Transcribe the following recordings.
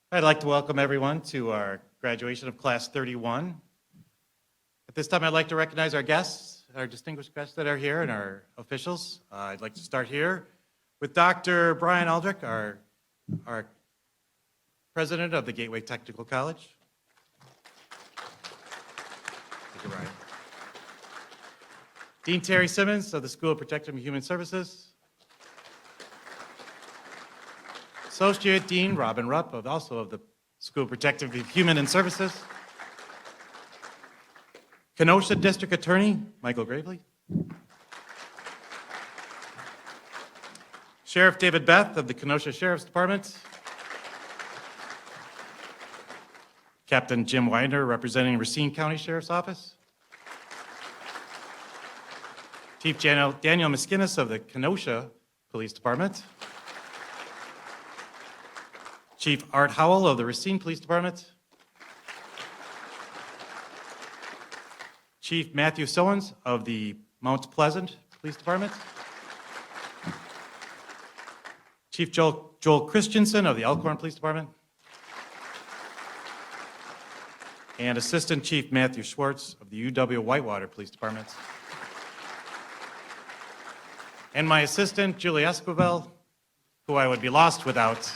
I'd like to welcome everyone to our graduation of Class 31. At this time, I'd like to recognize our guests, our distinguished guests that are here, and our officials. I'd like to start here with Dr. Brian Aldrich, our president of the Gateway Technical College. Thank you, Brian. Dean Terry Simmons of the School of Protective and Human Services. Associate Dean Robin Rupp, also of the School of Protective and Human Services. Kenosha District Attorney Michael Gravely. Sheriff David Beth of the Kenosha Sheriff's Department. Captain Jim Widener representing Racine County Sheriff's Office. Chief Daniel Miskinnis of the Kenosha Police Department. Chief Art Howell of the Racine Police Department. Chief Matthew Sowens of the Mount Pleasant Police Department. Chief Joel Christensen of the Elkhorn Police Department. And Assistant Chief Matthew Schwartz of the UW Whitewater Police Department. And my assistant, Julie Esquivel, who I would be lost without.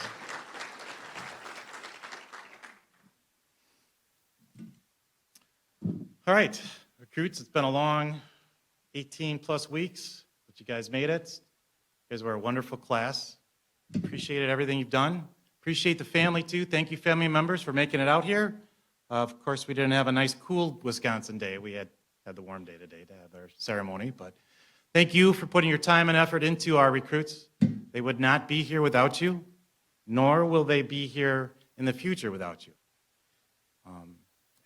All right, recruits, it's been a long 18 plus weeks, but you guys made it. You guys were a wonderful class. Appreciated everything you've done. Appreciate the family too. Thank you, family members, for making it out here. Of course, we didn't have a nice, cool Wisconsin day. We had the warm day today to have our ceremony, but thank you for putting your time and effort into our recruits. They would not be here without you, nor will they be here in the future without you.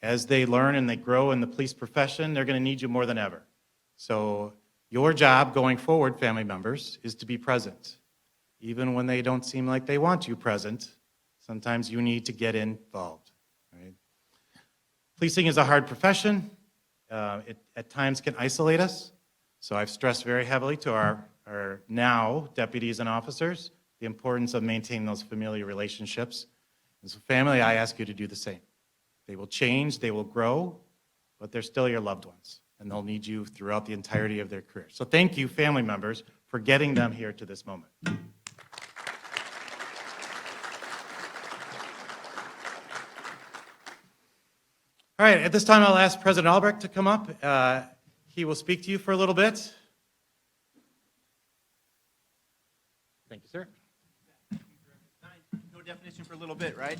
As they learn and they grow in the police profession, they're going to need you more than ever. So your job going forward, family members, is to be present. Even when they don't seem like they want you present, sometimes you need to get involved. Right? Policing is a hard profession. It at times can isolate us. So I've stressed very heavily to our now deputies and officers the importance of maintaining those familiar relationships. As a family, I ask you to do the same. They will change, they will grow, but they're still your loved ones, and they'll need you throughout the entirety of their career. So thank you, family members, for getting them here to this moment. All right, at this time, I'll ask President Albrecht to come up. He will speak to you for a little bit. Thank you, sir. No definition for a little bit, right?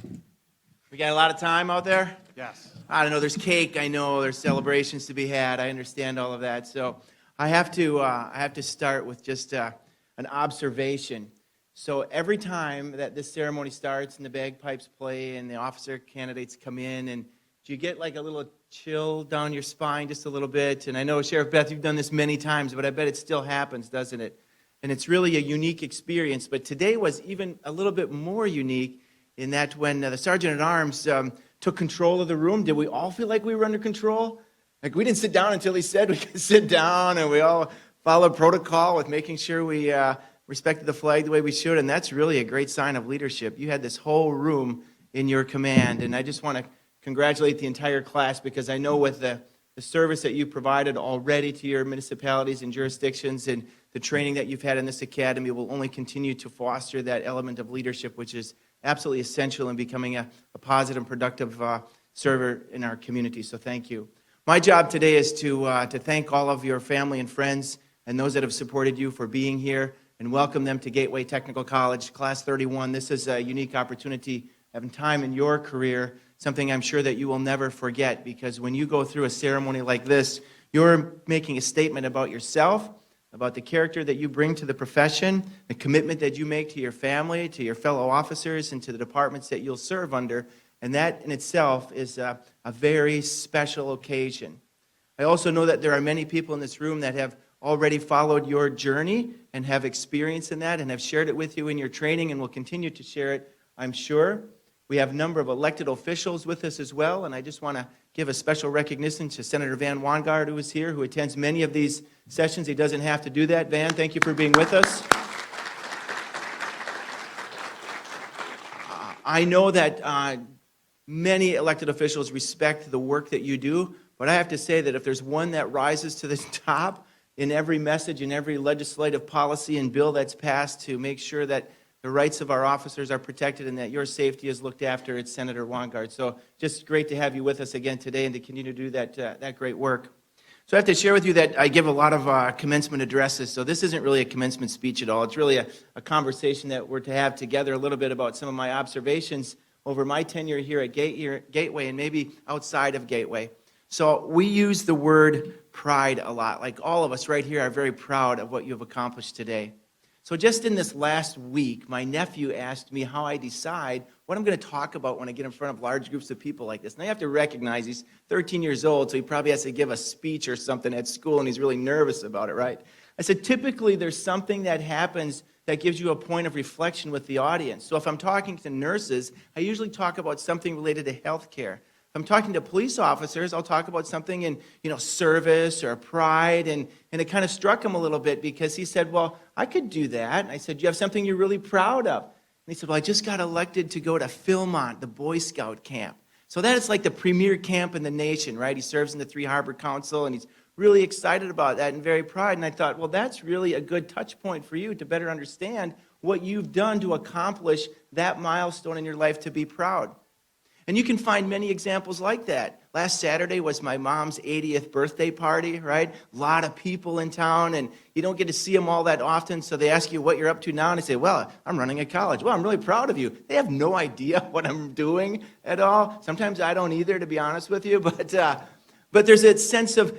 We got a lot of time out there? Yes. I don't know, there's cake, I know, there's celebrations to be had, I understand all of that. So I have to start with just an observation. So every time that this ceremony starts and the bagpipes play and the officer candidates come in, and do you get like a little chill down your spine just a little bit? And I know, Sheriff Beth, you've done this many times, but I bet it still happens, doesn't it? And it's really a unique experience. But today was even a little bit more unique in that when the Sergeant-at-Arms took control of the room, did we all feel like we were under control? Like we didn't sit down until he said we could sit down, and we all followed protocol with making sure we respected the flag the way we should, and that's really a great sign of leadership. You had this whole room in your command, and I just want to congratulate the entire class because I know with the service that you provided already to your municipalities and jurisdictions and the training that you've had in this academy will only continue to foster that element of leadership, which is absolutely essential in becoming a positive and productive server in our community. So thank you. My job today is to thank all of your family and friends and those that have supported you for being here and welcome them to Gateway Technical College, Class 31. This is a unique opportunity of time in your career, something I'm sure that you will never forget, because when you go through a ceremony like this, you're making a statement about yourself, about the character that you bring to the profession, the commitment that you make to your family, to your fellow officers, and to the departments that you'll serve under. And that in itself is a very special occasion. I also know that there are many people in this room that have already followed your journey and have experience in that and have shared it with you in your training and will continue to share it, I'm sure. We have a number of elected officials with us as well, and I just want to give a special recognition to Senator Van Wanggaard, who is here, who attends many of these sessions. He doesn't have to do that. Van, thank you for being with us. I know that many elected officials respect the work that you do, but I have to say that if there's one that rises to the top in every message, in every legislative policy and bill that's passed to make sure that the rights of our officers are protected and that your safety is looked after, it's Senator Weingart. So just great to have you with us again today and to continue to do that great work. So I have to share with you that I give a lot of commencement addresses, so this isn't really a commencement speech at all. It's really a conversation that we're to have together a little bit about some of my observations over my tenure here at Gateway and maybe outside of Gateway. So we use the word pride a lot. Like all of us right here are very proud of what you have accomplished today. So just in this last week, my nephew asked me how I decide what I'm going to talk about when I get in front of large groups of people like this. And I have to recognize he's 13 years old, so he probably has to give a speech or something at school, and he's really nervous about it, right? I said, typically there's something that happens that gives you a point of reflection with the audience. So if I'm talking to nurses, I usually talk about something related to health care. If I'm talking to police officers, I'll talk about something in, service or pride, and it kind of struck him a little bit because he said, well, I could do that. And I said, you have something you're really proud of? And he said, well, I just got elected to go to Philmont, the Boy Scout camp. So that is like the premier camp in the nation, right? He serves in the Three Harbor Council, and he's really excited about that and very proud. And I thought, well, that's really a good touch point for you to better understand what you've done to accomplish that milestone in your life to be proud. And you can find many examples like that. Last Saturday was my mom's 80th birthday party, right? A lot of people in town, and you don't get to see them all that often, so they ask you what you're up to now, and I say, well, I'm running a college. Well, I'm really proud of you. They have no idea what I'm doing at all. Sometimes I don't either, to be honest with you, but there's a sense of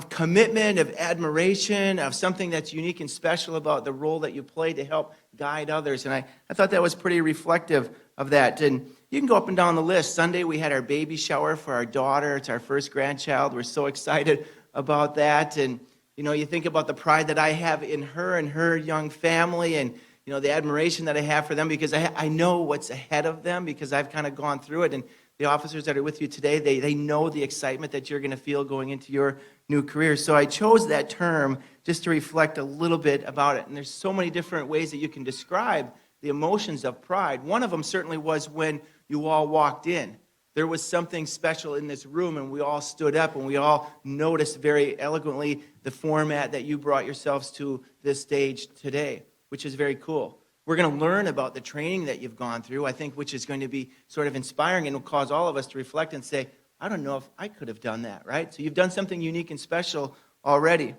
commitment, of admiration, of something that's unique and special about the role that you play to help guide others. And I thought that was pretty reflective of that. And you can go up and down the list. Sunday, we had our baby shower for our daughter. It's our first grandchild. We're so excited about that. And, you think about the pride that I have in her and her young family and, the admiration that I have for them because I know what's ahead of them because I've kind of gone through it. And the officers that are with you today, they know the excitement that you're going to feel going into your new career. So I chose that term just to reflect a little bit about it. And there's so many different ways that you can describe the emotions of pride. One of them certainly was when you all walked in. There was something special in this room, and we all stood up, and we all noticed very eloquently the format that you brought yourselves to this stage today, which is very cool. We're going to learn about the training that you've gone through, I think, which is going to be sort of inspiring and will cause all of us to reflect and say, I don't know if I could have done that, right? So you've done something unique and special already.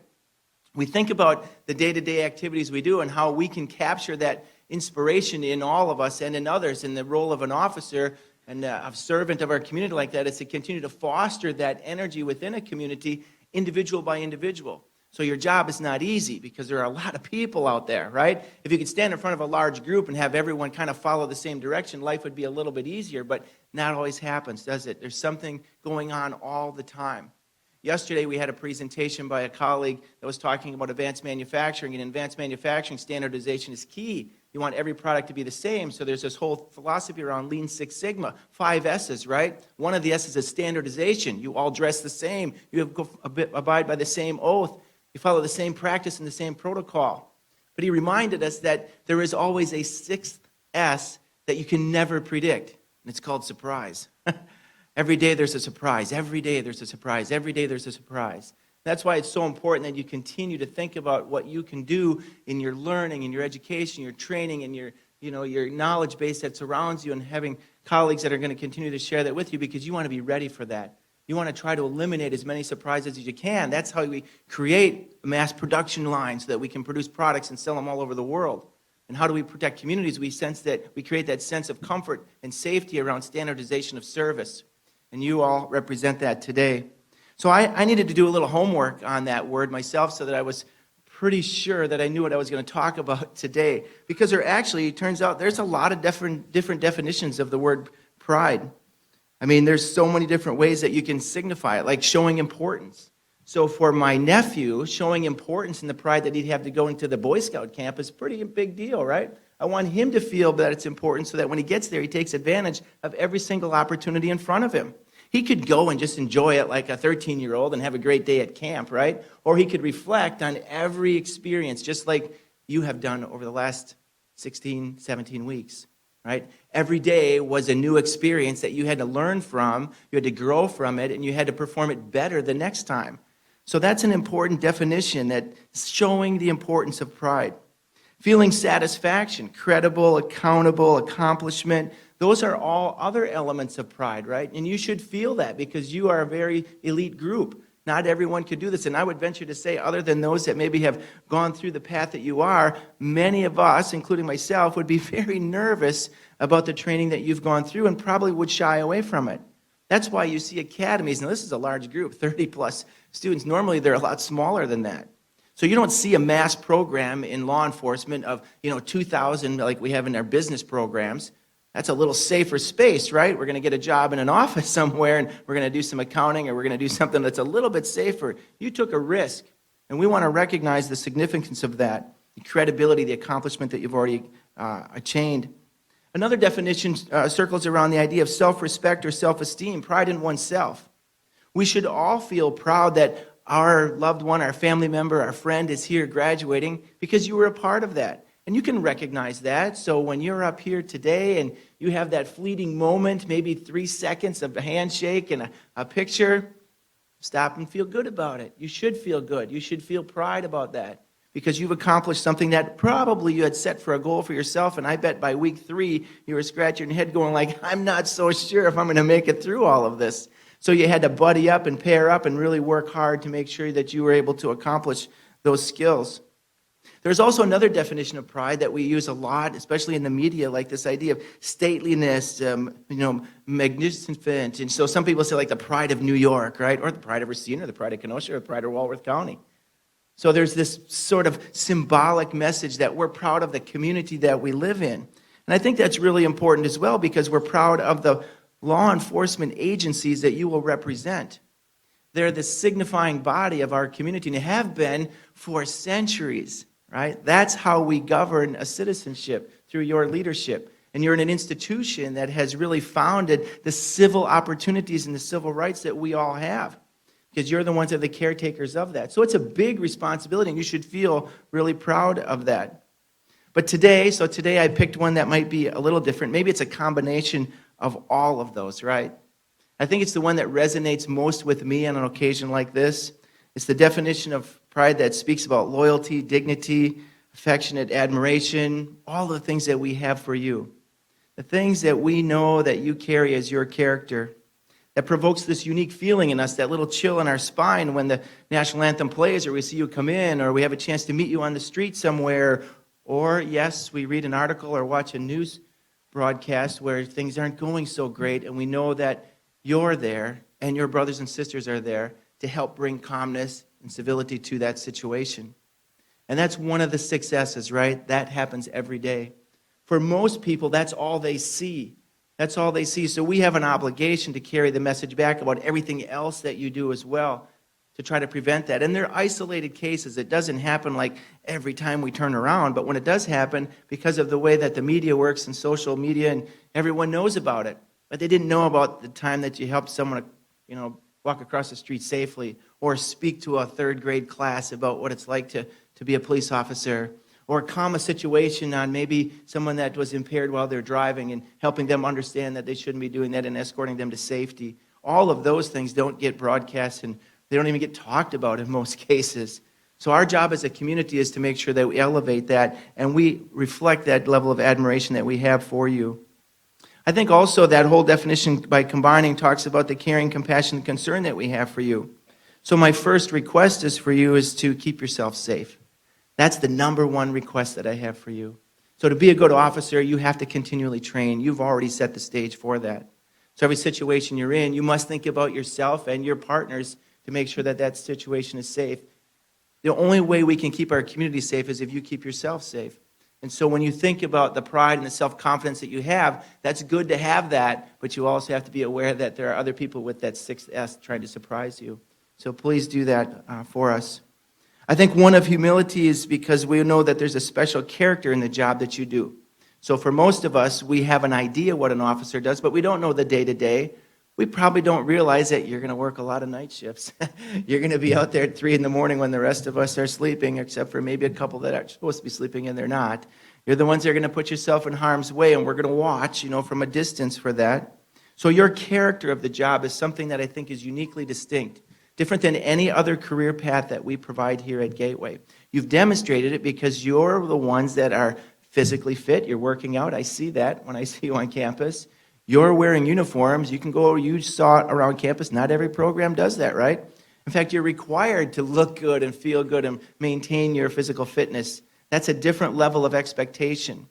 We think about the day-to-day activities we do and how we can capture that inspiration in all of us and in others. In the role of an officer and a servant of our community like that is to continue to foster that energy within a community, individual by individual. So your job is not easy because there are a lot of people out there, right? If you could stand in front of a large group and have everyone kind of follow the same direction, life would be a little bit easier, but not always happens, does it? There's something going on all the time. Yesterday, we had a presentation by a colleague that was talking about advanced manufacturing, and in advanced manufacturing, standardization is key. You want every product to be the same, so there's this whole philosophy around Lean Six Sigma, 5 S's, right? One of the S's is standardization. You all dress the same. You abide by the same oath. You follow the same practice and the same protocol. But he reminded us that there is always a 6th S that you can never predict, and it's called surprise. Every day there's a surprise. Every day there's a surprise. Every day there's a surprise. That's why it's so important that you continue to think about what you can do in your learning, in your education, your training, and your knowledge base that surrounds you, and having colleagues that are going to continue to share that with you because you want to be ready for that. You want to try to eliminate as many surprises as you can. That's how we create a mass production line so that we can produce products and sell them all over the world. And how do we protect communities? We create that sense of comfort and safety around standardization of service. And you all represent that today. So I needed to do a little homework on that word myself so that I was pretty sure that I knew what I was going to talk about today. Because it turns out there's a lot of different definitions of the word pride. I mean, there's so many different ways that you can signify it, like showing importance. So for my nephew, showing importance in the pride that he'd have to go into the Boy Scout camp is a pretty big deal, right? I want him to feel that it's important so that when he gets there, he takes advantage of every single opportunity in front of him. He could go and just enjoy it like a 13-year-old and have a great day at camp, right? Or he could reflect on every experience, just like you have done over the last 16, 17 weeks. right? Every day was a new experience that you had to learn from, you had to grow from it, and you had to perform it better the next time. So that's an important definition that's showing the importance of pride. Feeling satisfaction, credible, accountable, accomplishment, those are all other elements of pride, right? And you should feel that because you are a very elite group. Not everyone could do this. And I would venture to say, other than those that maybe have gone through the path that you are, many of us, including myself, would be very nervous about the training that you've gone through and probably would shy away from it. That's why you see academies. Now, this is a large group, 30 plus students. Normally, they're a lot smaller than that. So you don't see a mass program in law enforcement of 2,000 like we have in our business programs. That's a little safer space, right? We're going to get a job in an office somewhere, and we're going to do some accounting, or we're going to do something that's a little bit safer. You took a risk, and we want to recognize the significance of that, the credibility, the accomplishment that you've already attained. Another definition circles around the idea of self-respect or self-esteem, pride in oneself. We should all feel proud that our loved one, our family member, our friend is here graduating because you were a part of that. And you can recognize that. So when you're up here today and you have that fleeting moment, maybe 3 seconds of a handshake and a picture, stop and feel good about it. You should feel good. You should feel pride about that because you've accomplished something that probably you had set for a goal for yourself. And I bet by week 3, you were scratching your head going like, I'm not so sure if I'm going to make it through all of this. So you had to buddy up and pair up and really work hard to make sure that you were able to accomplish those skills. There's also another definition of pride that we use a lot, especially in the media, like this idea of stateliness, magnificent. And so some people say like the pride of New York, right? Or the pride of Racine, or the pride of Kenosha, or the pride of Walworth County. So there's this sort of symbolic message that we're proud of the community that we live in. And I think that's really important as well because we're proud of the law enforcement agencies that you will represent. They're the signifying body of our community and have been for centuries. Right? That's how we govern a citizenship, through your leadership. And you're in an institution that has really founded the civil opportunities and the civil rights that we all have. Because you're the ones that are the caretakers of that. So it's a big responsibility, and you should feel really proud of that. But today I picked one that might be a little different. Maybe it's a combination of all of those, right? I think it's the one that resonates most with me on an occasion like this. It's the definition of pride that speaks about loyalty, dignity, affectionate admiration, all the things that we have for you. The things that we know that you carry as your character. That provokes this unique feeling in us, that little chill in our spine when the national anthem plays, or we see you come in, or we have a chance to meet you on the street somewhere, or, yes, we read an article or watch a news broadcast where things aren't going so great, and we know that you're there, and your brothers and sisters are there to help bring calmness and civility to that situation. And that's one of the successes, right? That happens every day. For most people, that's all they see. That's all they see. So we have an obligation to carry the message back about everything else that you do as well to try to prevent that. And they're isolated cases. It doesn't happen like every time we turn around, but when it does happen, because of the way that the media works and social media, and everyone knows about it, but they didn't know about the time that you helped someone, walk across the street safely, or speak to a third-grade class about what it's like to be a police officer, or calm a situation on maybe someone that was impaired while they're driving and helping them understand that they shouldn't be doing that and escorting them to safety. All of those things don't get broadcast, and they don't even get talked about in most cases. So our job as a community is to make sure that we elevate that and we reflect that level of admiration that we have for you. I think also that whole definition by combining talks about the caring, compassion, and concern that we have for you. So my first request is for you is to keep yourself safe. That's the number one request that I have for you. So to be a good officer, you have to continually train. You've already set the stage for that. So every situation you're in, you must think about yourself and your partners to make sure that that situation is safe. The only way we can keep our community safe is if you keep yourself safe. And so when you think about the pride and the self-confidence that you have, that's good to have that, but you also have to be aware that there are other people with that 6S trying to surprise you. So please do that for us. I think one of humility is because we know that there's a special character in the job that you do. So for most of us, we have an idea what an officer does, but we don't know the day-to-day. We probably don't realize that you're going to work a lot of night shifts. You're going to be out there at 3 in the morning when the rest of us are sleeping, except for maybe a couple that are supposed to be sleeping and they're not. You're the ones that are going to put yourself in harm's way, and we're going to watch, from a distance for that. So your character of the job is something that I think is uniquely distinct, different than any other career path that we provide here at Gateway. You've demonstrated it because you're the ones that are physically fit. You're working out. I see that when I see you on campus. You're wearing uniforms. You saw it around campus. Not every program does that, right? In fact, you're required to look good and feel good and maintain your physical fitness. That's a different level of expectation.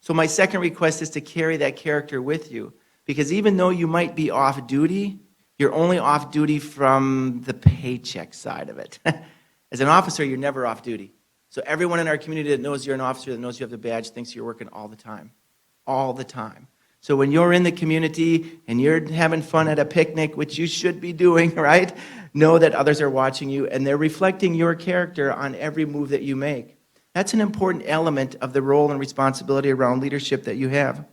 So my second request is to carry that character with you, because even though you might be off duty, you're only off duty from the paycheck side of it. As an officer, you're never off duty. So everyone in our community that knows you're an officer, that knows you have the badge, thinks you're working all the time. All the time. So when you're in the community and you're having fun at a picnic, which you should be doing, right? Know that others are watching you and they're reflecting your character on every move that you make. That's an important element of the role and responsibility around leadership that you have.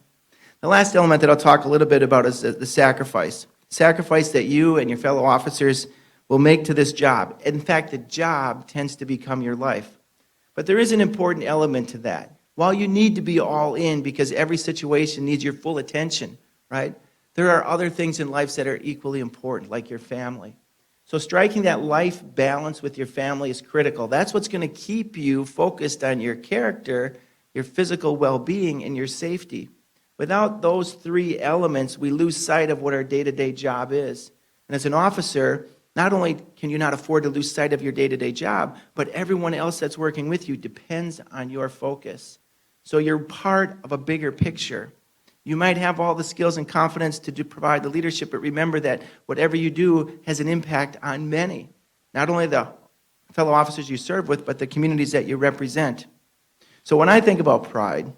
The last element that I'll talk a little bit about is the sacrifice. Sacrifice that you and your fellow officers will make to this job. In fact, the job tends to become your life. But there is an important element to that. While you need to be all in because every situation needs your full attention, right? There are other things in life that are equally important, like your family. So striking that life balance with your family is critical. That's what's going to keep you focused on your character, your physical well-being, and your safety. Without those three elements, we lose sight of what our day-to-day job is. And as an officer, not only can you not afford to lose sight of your day-to-day job, but everyone else that's working with you depends on your focus. So you're part of a bigger picture. You might have all the skills and confidence to provide the leadership, but remember that whatever you do has an impact on many. Not only the fellow officers you serve with, but the communities that you represent. So when I think about pride,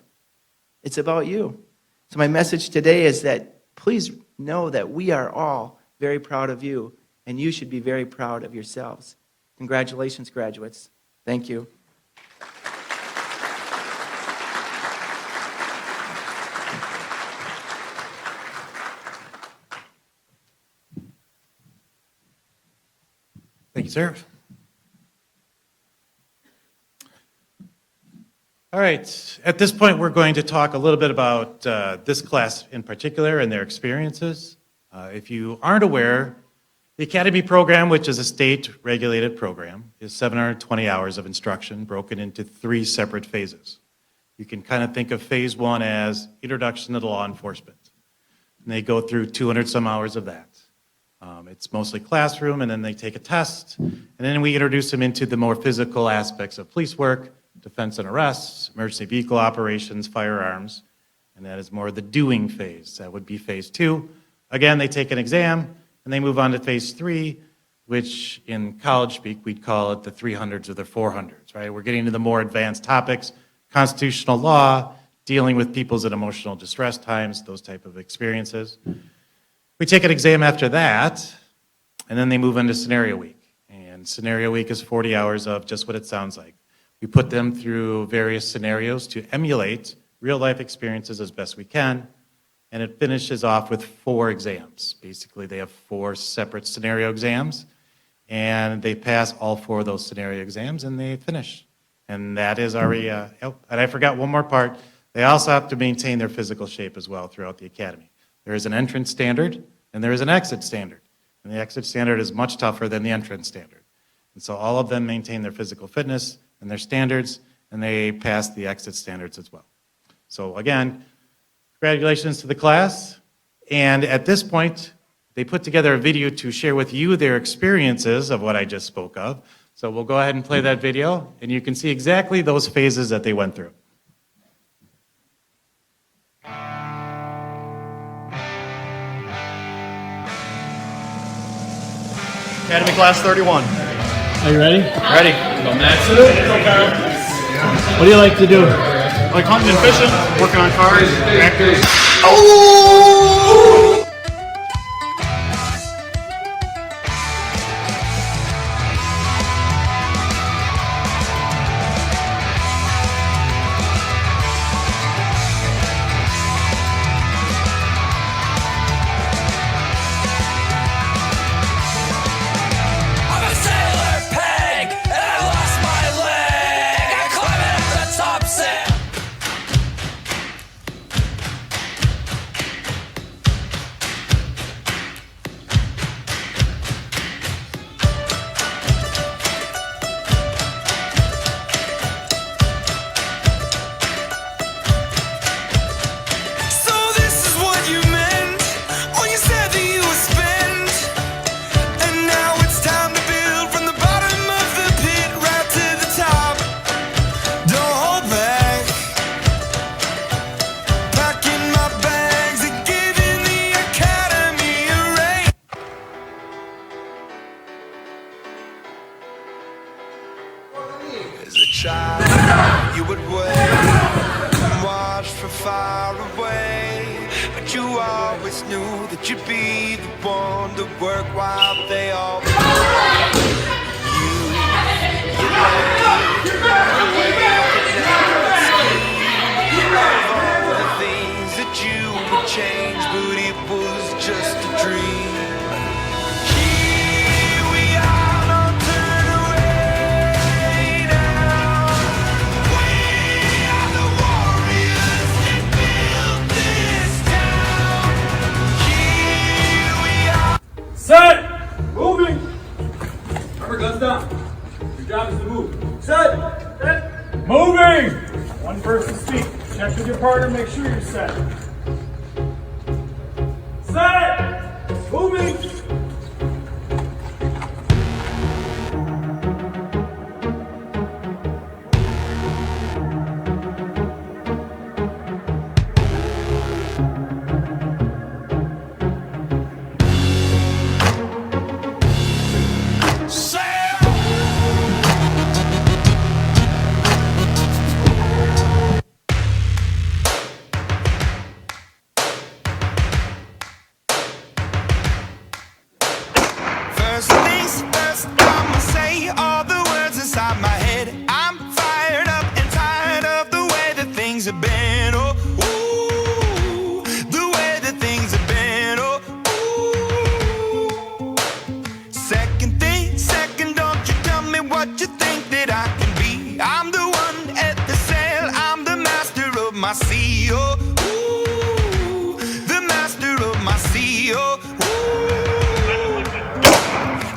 it's about you. So my message today is that please know that we are all very proud of you, and you should be very proud of yourselves. Congratulations, graduates. Thank you. Thank you, sir. All right, at this point, we're going to talk a little bit about this class in particular and their experiences. If you aren't aware, the Academy program, which is a state-regulated program, is 720 hours of instruction broken into 3 separate phases. You can kind of think of phase 1 as introduction to law enforcement. And they go through 200 some hours of that. It's mostly classroom, and then they take a test, and then we introduce them into the more physical aspects of police work, defense and arrests, emergency vehicle operations, firearms, and that is more the doing phase. That would be phase 2. Again, they take an exam, and they move on to phase 3, which in college speak, we'd call it the 300s or the 400s, right? We're getting to the more advanced topics, constitutional law, dealing with people's in emotional distress times, those type of experiences. We take an exam after that, and then they move into scenario week. And scenario week is 40 hours of just what it sounds like. We put them through various scenarios to emulate real-life experiences as best we can, and it finishes off with 4 exams. Basically, they have 4 separate scenario exams, and they pass all 4 of those scenario exams, and they finish. And that is already, and I forgot one more part. They also have to maintain their physical shape as well throughout the academy. There is an entrance standard, and there is an exit standard. And the exit standard is much tougher than the entrance standard. And so all of them maintain their physical fitness and their standards, and they pass the exit standards as well. So again, congratulations to the class. And at this point, they put together a video to share with you their experiences of what I just spoke of. So we'll go ahead and play that video, and you can see exactly those phases that they went through. Academy Class 31. Are you ready? Ready. What do you like to do? Like hunting and fishing, working on cars, tractors. I'm a sailor pig, and I lost my leg. I'm climbing up the top sail. shy, you would wait and watch from far away. But you always knew that you'd be the one to work while they all change, but it was just a dream. Here we are, don't turn away now. We are the warriors that built this town. Here we are. Set! Moving! Remember, guns down. Your job is to move. Set! Moving! One person speak. Check with your partner, make sure you're set. Set! Moving! First things first, I'ma say all the words inside my head. I'm fired up and tired of the way that things have been. Oh, ooh, the way that things have been. Oh, ooh. Second thing, second, don't you tell me what you think that I can be. I'm the one at the sail, I'm the master of my sea. Oh, ooh, the master of my sea. Oh,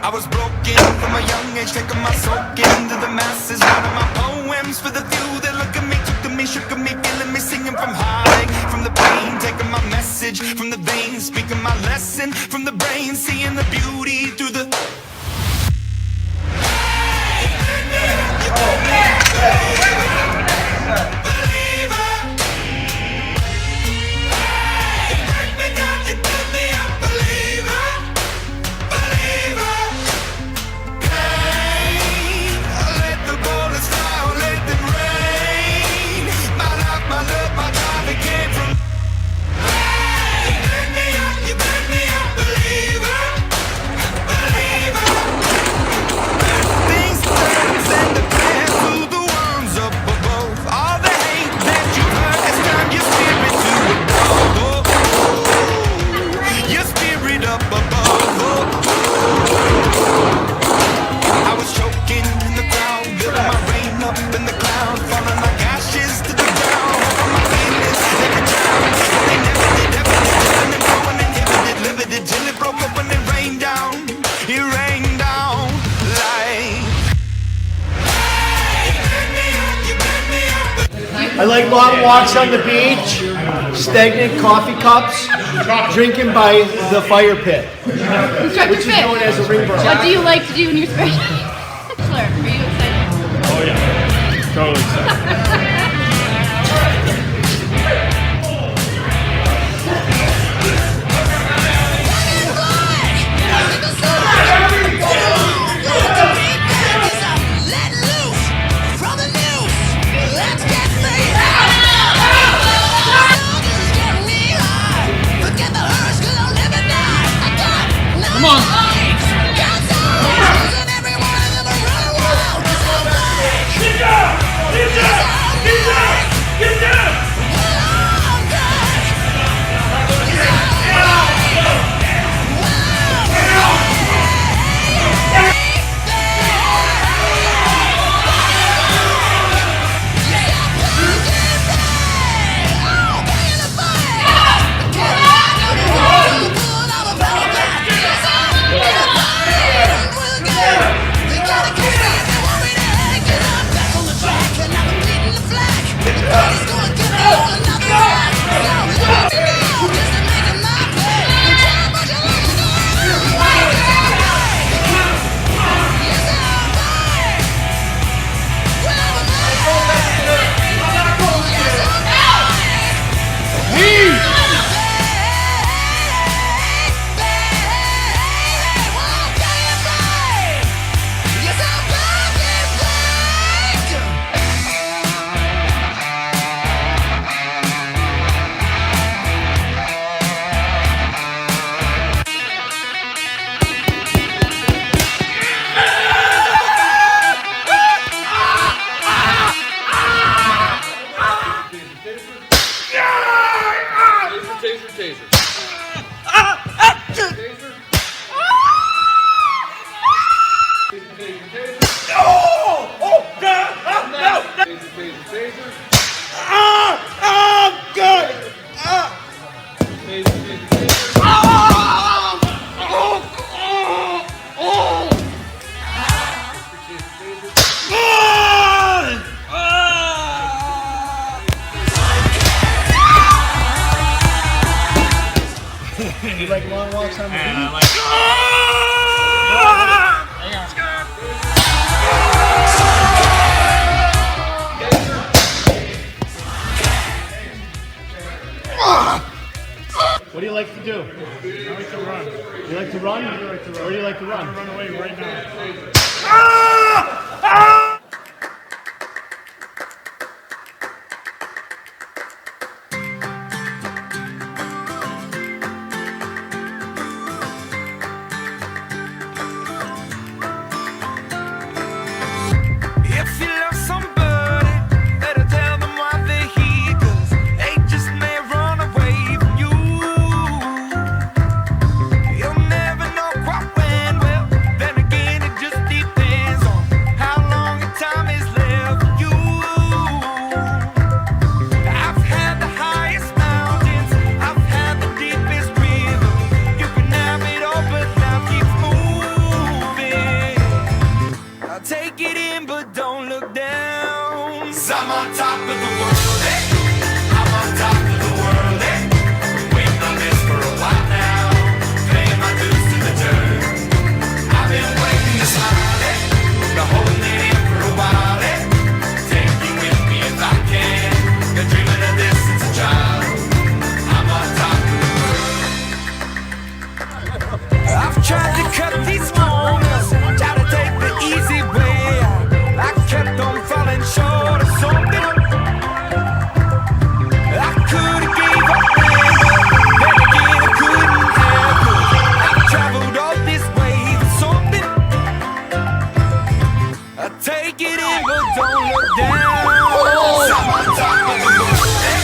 I was broken from a young age, taking my soak into the masses, writing my poems for the few that look at me, took to me, shook at me, feeling me, singing from heartache, from the pain, taking my message from the veins, speaking my lesson from the brain, seeing the beauty through the. I like long walks on the beach, stagnant coffee cups, drinking by the fire pit, Instructor which is known Fish, as a ring burn. what do you like to do in your spare time? Bachelor, are you excited? Oh yeah. Totally set. Let loose from the news. Let's get free. Get me high. Forget the urge, 'cause I'll live and die. I got no life. Got souls, and every one of them are running wild. 'Cause I'm black. Get down! Get down! Get down! Get down! I'm black. 'Cause I'm walks on the And I'm beach. like, "Ah!" What do you like to do? I like to run. You like to run? Where do you like to run? Run away right now. If you love somebody, better tell them why they're here, 'cause they just may run away from you. You'll never know quite when, well, then again it just depends on how long your time is left for you. I've had the highest mountains, I've had the deepest river. You can have it all, but life keeps moving. I'll take it in, but don't look down. 'Cause I'm on top of the world, eh? I'm on top of the world, eh? Been waiting on this for a while now. Paying my dues to the dirt. I've been waiting to smile, eh? Been holding it in for a while, eh? Take you with me if I can. Been dreaming of this since a child. I'm on top of the world. I've tried to cut these corners, tried to take the easy way out. I kept on falling short of something. I could've gave up then, but then again I couldn't have. 'Cause I've traveled all this way for something. I take it in, but don't look down. 'Cause I'm on top of the world, eh?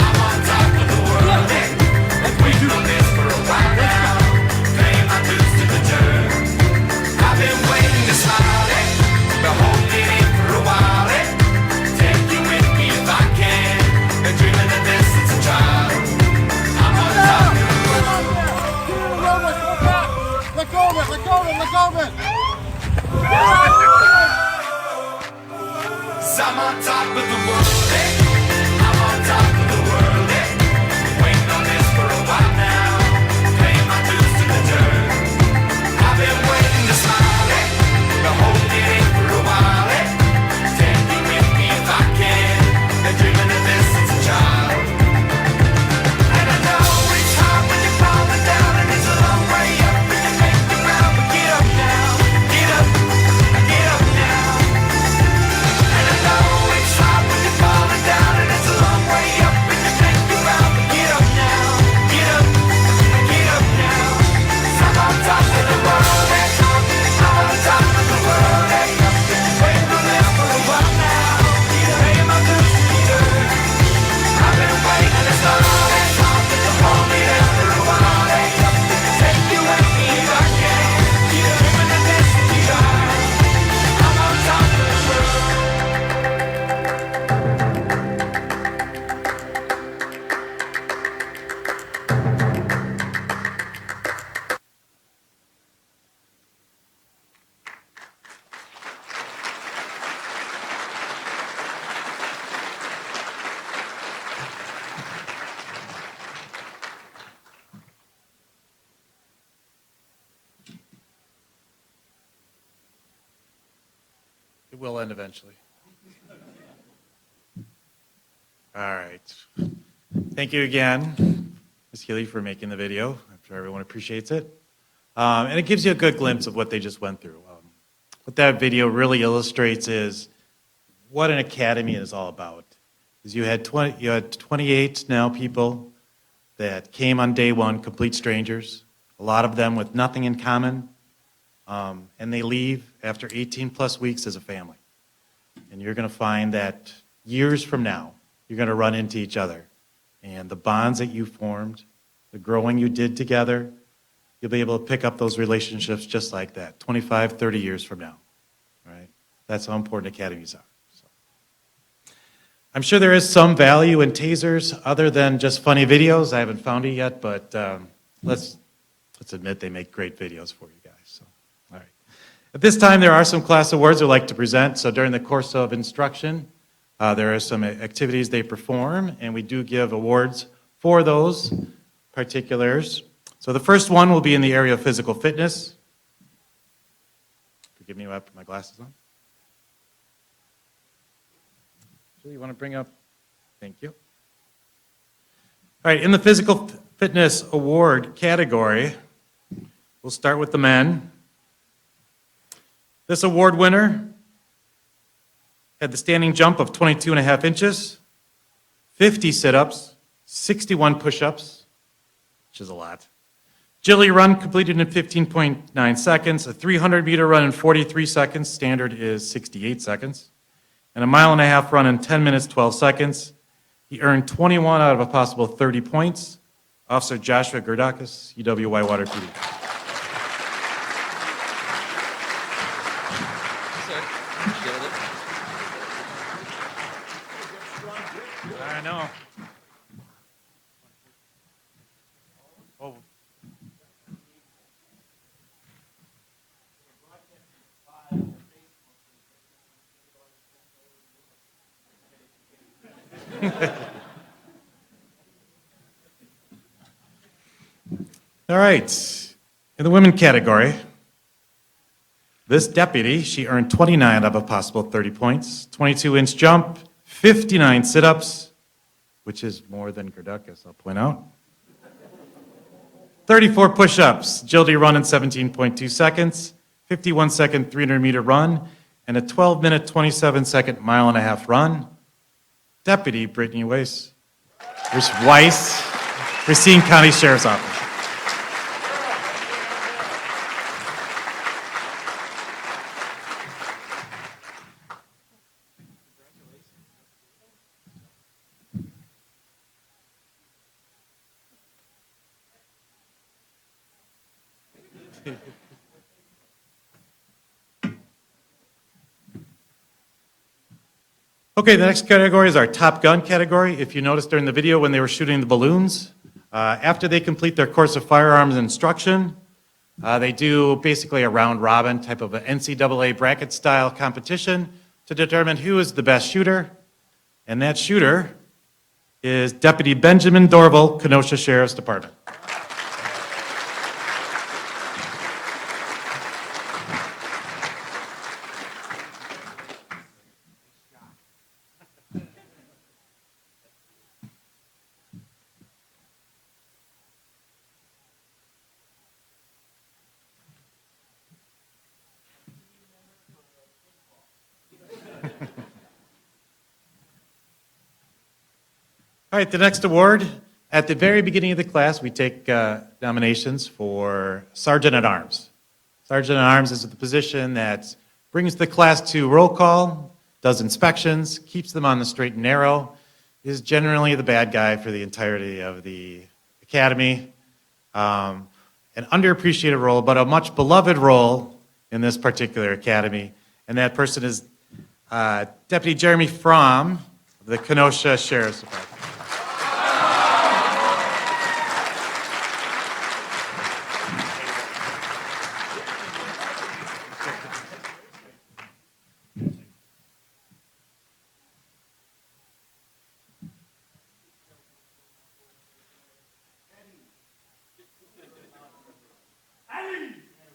I'm on top of the world, eh? Been waiting on this for a while now. Paying my dues to the dirt. I've been waiting to smile, eh? Been holding it in for a while, eh? Take you with me if I can. Been dreaming of this since a child. I'm on top of the world. Let go of it, let go of it, let go of it. 'Cause I'm on top of the world, eh? I'm on top of the world, eh? Waiting on this for a while now. Paying my dues to the dirt. I've been waiting to smile, eh? Been holding it in for a while, eh? Take me with me if I can. Been dreaming of this since a child. And I know it's hard when you're falling down, and it's a long way up, and you make the ground, but get up now, get up now. And I know it's hard when you're falling down, and it's a long way up, and you make the ground, but get up now, get up now. 'Cause I'm on top of the world, eh? I'm on top of the world, eh? Waiting on this for a while now. Paying my dues to the dirt. I've been waiting to start, eh? Hold me down for a while, eh? Take you with me if I can. Dreaming of this since a child. I'm on top of the world. It will end eventually. All right. Thank you again, Ms. Healy, for making the video. I'm sure everyone appreciates it. And it gives you a good glimpse of what they just went through. What that video really illustrates is what an academy is all about. Is you had 28 now people that came on day one, complete strangers, a lot of them with nothing in common, and they leave after 18 plus weeks as a family. And you're going to find that years from now, you're going to run into each other. And the bonds that you formed, the growing you did together, you'll be able to pick up those relationships just like that, 25, 30 years from now. Right? That's how important academies are. So. I'm sure there is some value in tasers other than just funny videos. I haven't found it yet, but let's admit they make great videos for you guys. So, all right. At this time, there are some class awards I'd like to present. So during the course of instruction, there are some activities they perform, and we do give awards for those particulars. So the first one will be in the area of physical fitness. Forgive me while I put my glasses on. Julie, you want to bring up? Thank you. All right, in the physical fitness award category, we'll start with the men. This award winner had the standing jump of 22 and a half inches, 50 sit-ups, 61 push-ups, which is a lot. Agility run completed in 15.9 seconds, a 300-meter run in 43 seconds, standard is 68 seconds, and a mile and a half run in 10 minutes, 12 seconds. He earned 21 out of a possible 30 points. Officer Joshua Gerdakis, UW Whitewater PD. I know. Oh. All right. In the women category, this deputy, she earned 29 out of a possible 30 points, 22-inch jump, 59 sit-ups, which is more than Gerdakis, I'll point out. 34 push-ups, agility run in 17.2 seconds, 51-second 300-meter run, and a 12-minute, 27-second mile and a half run. Deputy Brittany Weiss, Racine County Sheriff's Office. Okay, the next category is our Top Gun category. If you noticed during the video when they were shooting the balloons, after they complete their course of firearms instruction, they do basically a round robin type of an NCAA bracket style competition to determine who is the best shooter. And that shooter is Deputy Benjamin Dorval, Kenosha Sheriff's Department. All right, the next award. At the very beginning of the class, we take nominations for Sergeant at Arms. Sergeant at Arms is the position that brings the class to roll call, does inspections, keeps them on the straight and narrow, is generally the bad guy for the entirety of the academy. An underappreciated role, but a much beloved role in this particular academy. And that person is Deputy Jeremy Fromm of the Kenosha Sheriff's Department.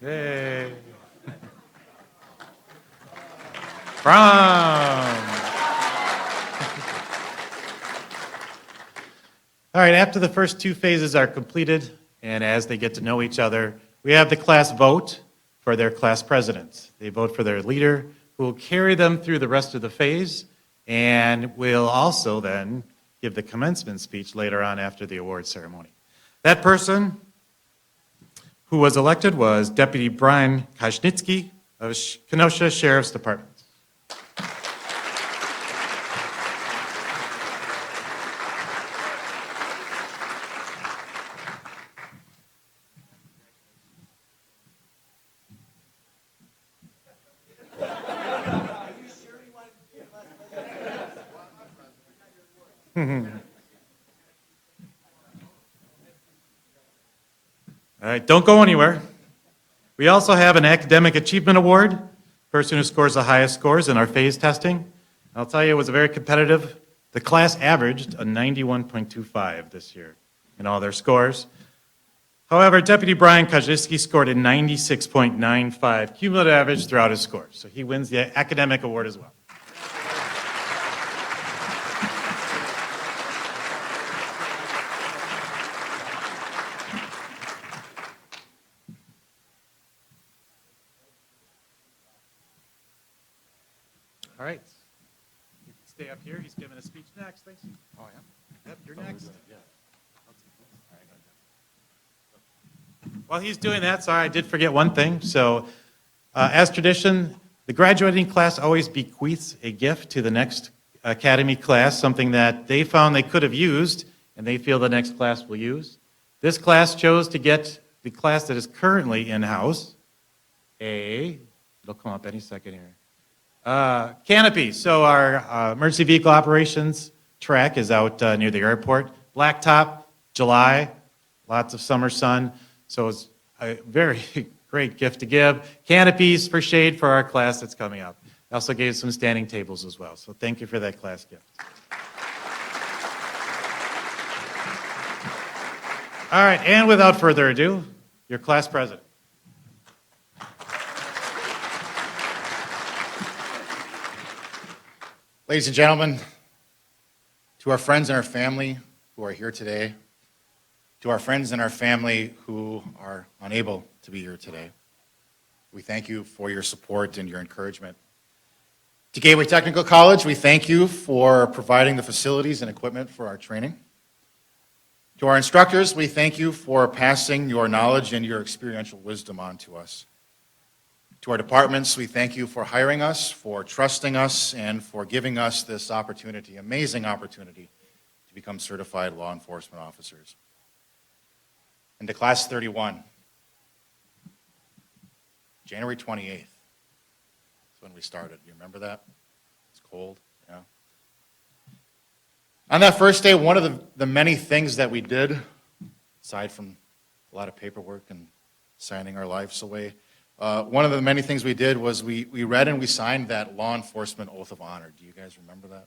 Yay. Fromm. All right, after the first two phases are completed, and as they get to know each other, we have the class vote for their class presidents. They vote for their leader, who will carry them through the rest of the phase, and will also then give the commencement speech later on after the award ceremony. That person who was elected was Deputy Brian Kosznitsky of Kenosha Sheriff's Department. All right, don't go anywhere. We also have an Academic Achievement Award, person who scores the highest scores in our phase testing. I'll tell you, it was a very competitive. The class averaged a 91.25 this year in all their scores. However, Deputy Brian Kozlowski scored a 96.95 cumulative average throughout his scores, so he wins the academic award as well. All right. You can stay up here. He's giving a speech next. Thanks. Oh, yeah? Yep, you're next. While he's doing that, sorry, I did forget one thing. So, as tradition, the graduating class always bequeaths a gift to the next academy class, something that they found they could have used and they feel the next class will use. This class chose to get the class that is currently in-house, it'll come up any second here, Canopy. So our emergency vehicle operations track is out near the airport. Blacktop, July, lots of summer sun. So it's a very great gift to give. Canopies for shade for our class that's coming up. I also gave some standing tables as well. So thank you for that class gift. All right, and without further ado, your class president. Ladies and gentlemen, to our friends and our family who are here today, to our friends and our family who are unable to be here today, we thank you for your support and your encouragement. To Gateway Technical College, we thank you for providing the facilities and equipment for our training. To our instructors, we thank you for passing your knowledge and your experiential wisdom on to us. To our departments, we thank you for hiring us, for trusting us, and for giving us this opportunity, amazing opportunity, to become certified law enforcement officers. And to Class 31, January 28th is when we started. You remember that? It's cold, yeah. On that first day, one of the many things that we did, aside from a lot of paperwork and signing our lives away, one of the many things we did was we read and we signed that law enforcement oath of honor. Do you guys remember that?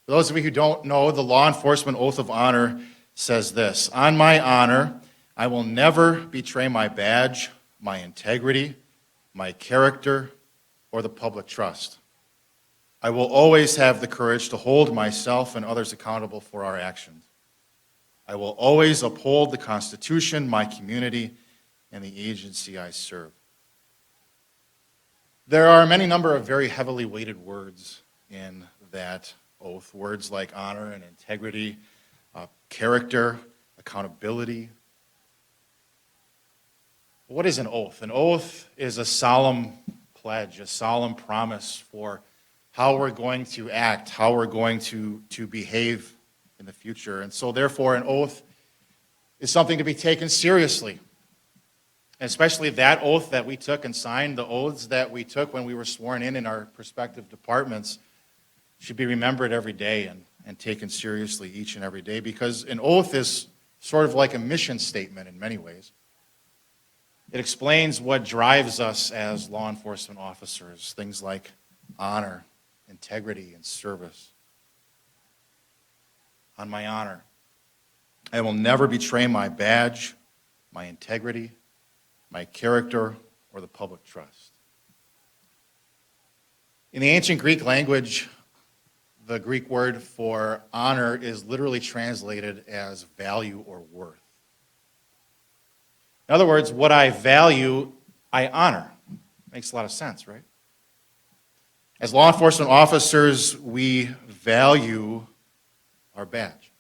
For those of you who don't know, the law enforcement oath of honor says this: on my honor, I will never betray my badge, my integrity, my character, or the public trust. I will always have the courage to hold myself and others accountable for our actions. I will always uphold the Constitution, my community, and the agency I serve. There are many number of very heavily weighted words in that oath, words like honor and integrity, character, accountability. What is an oath? An oath is a solemn pledge, a solemn promise for how we're going to act, how we're going to behave in the future. And so therefore, an oath is something to be taken seriously. And especially that oath that we took and signed, the oaths that we took when we were sworn in our respective departments, should be remembered every day and taken seriously each and every day, because an oath is sort of like a mission statement in many ways. It explains what drives us as law enforcement officers, things like honor, integrity, and service. On my honor, I will never betray my badge, my integrity, my character, or the public trust. In the ancient Greek language, the Greek word for honor is literally translated as value or worth. In other words, what I value, I honor. Makes a lot of sense, right? As law enforcement officers, we value our badge.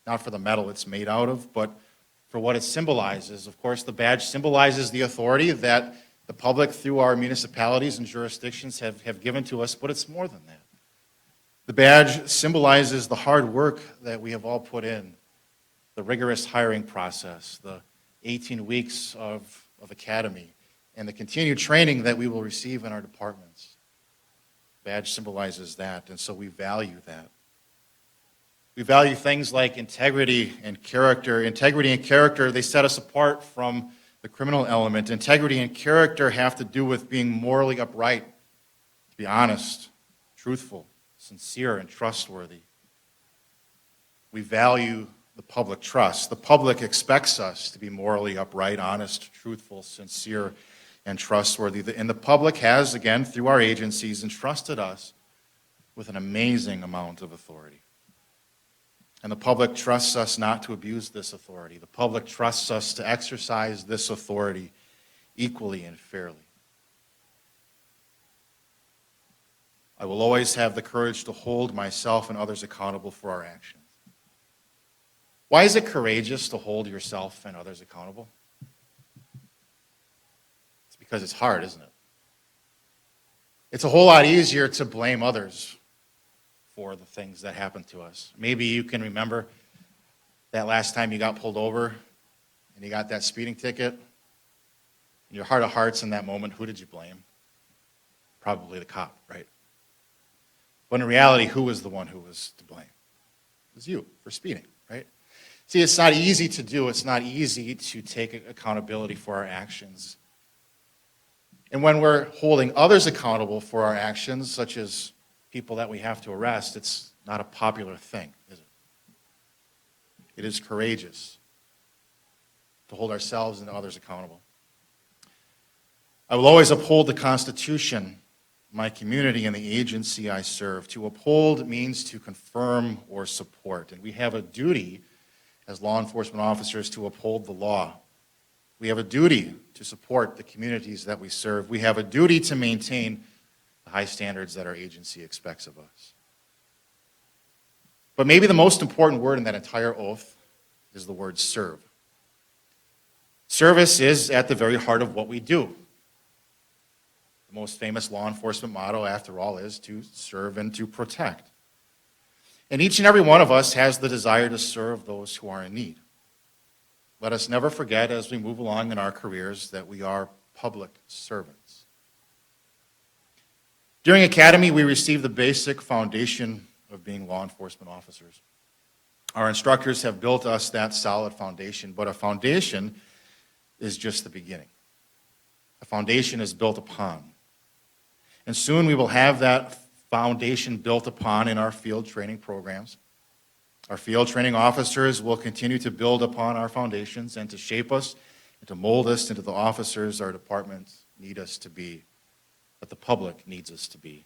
Not for the metal it's made out of, but for what it symbolizes. Of course, the badge symbolizes the authority that the public, through our municipalities and jurisdictions, have given to us, but it's more than that. The badge symbolizes the hard work that we have all put in, the rigorous hiring process, the 18 weeks of academy, and the continued training that we will receive in our departments. The badge symbolizes that, and so we value that. We value things like integrity and character. Integrity and character, they set us apart from the criminal element. Integrity and character have to do with being morally upright, to be honest, truthful, sincere, and trustworthy. We value the public trusts. The public expects us to be morally upright, honest, truthful, sincere, and trustworthy. And the public has, again, through our agencies, entrusted us with an amazing amount of authority. And the public trusts us not to abuse this authority. The public trusts us to exercise this authority equally and fairly. I will always have the courage to hold myself and others accountable for our actions. Why is it courageous to hold yourself and others accountable? It's because it's hard, isn't it? It's a whole lot easier to blame others for the things that happen to us. Maybe you can remember that last time you got pulled over and you got that speeding ticket. In your heart of hearts in that moment, who did you blame? Probably the cop, right? But in reality, who was the one who was to blame? It was you for speeding, right? See, it's not easy to do. It's not easy to take accountability for our actions. And when we're holding others accountable for our actions, such as people that we have to arrest, it's not a popular thing, is it? It is courageous to hold ourselves and others accountable. I will always uphold the Constitution, my community, and the agency I serve. To uphold means to confirm or support, and we have a duty as law enforcement officers to uphold the law. We have a duty to support the communities that we serve. We have a duty to maintain the high standards that our agency expects of us. But maybe the most important word in that entire oath is the word serve. Service is at the very heart of what we do. The most famous law enforcement motto, after all, is to serve and to protect. And each and every one of us has the desire to serve those who are in need. Let us never forget as we move along in our careers that we are public servants. During Academy, we received the basic foundation of being law enforcement officers. Our instructors have built us that solid foundation, but a foundation is just the beginning. A foundation is built upon. And soon we will have that foundation built upon in our field training programs. Our field training officers will continue to build upon our foundations and to shape us and to mold us into the officers our departments need us to be, that the public needs us to be.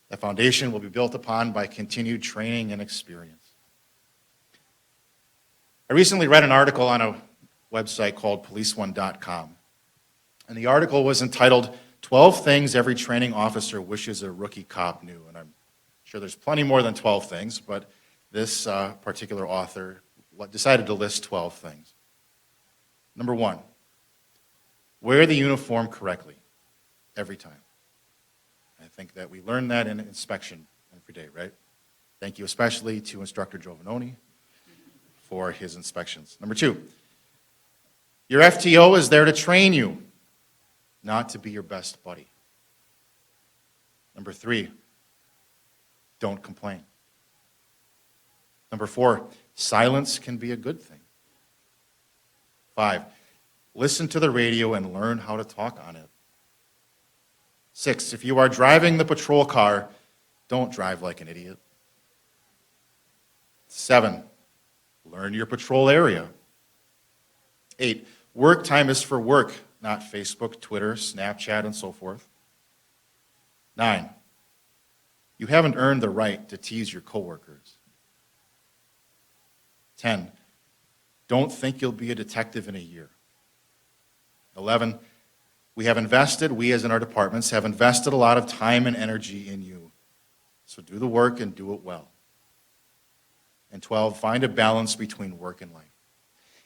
That foundation will be built upon by continued training and experience. I recently read an article on a website called policeone.com, and the article was entitled 12 Things Every Training Officer Wishes a Rookie Cop Knew. And I'm sure there's plenty more than 12 things, but this particular author decided to list 12 things. Number 1, wear the uniform correctly every time. I think that we learn that in inspection every day, right? Thank you especially to Instructor Giovanoni for his inspections. Number 2, your FTO is there to train you, not to be your best buddy. Number 3, don't complain. Number 4, silence can be a good thing. 5, listen to the radio and learn how to talk on it. 6, if you are driving the patrol car, don't drive like an idiot. 7, learn your patrol area. 8, work time is for work, not Facebook, Twitter, Snapchat, and so forth. 9, you haven't earned the right to tease your coworkers. 10, don't think you'll be a detective in a year. 11, we as in our departments, have invested a lot of time and energy in you. So do the work and do it well. And 12, find a balance between work and life.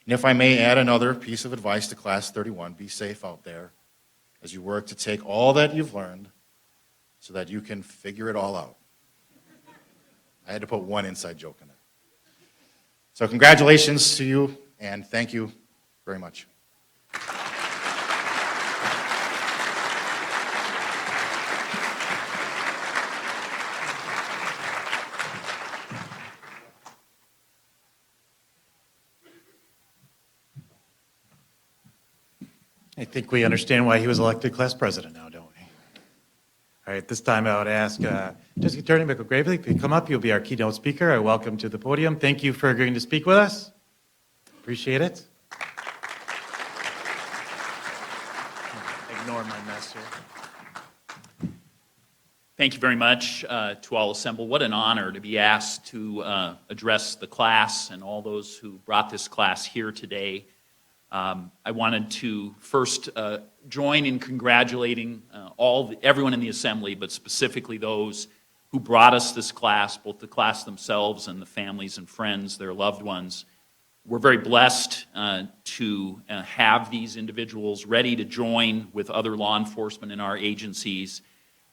And if I may add another piece of advice to Class 31, be safe out there as you work to take all that you've learned so that you can figure it all out. I had to put one inside joke in it. So congratulations to you, and thank you very much. I think we understand why he was elected class president now, don't we? All right, this time I would ask District Attorney Michael Gravely, if you come up, you'll be our keynote speaker. I welcome to the podium. Thank you for agreeing to speak with us. Appreciate it. Ignore my mess here. Thank you very much to all assembled. What an honor to be asked to address the class and all those who brought this class here today. I wanted to first join in congratulating everyone in the assembly, but specifically those who brought us this class, both the class themselves and the families and friends, their loved ones. We're very blessed to have these individuals ready to join with other law enforcement in our agencies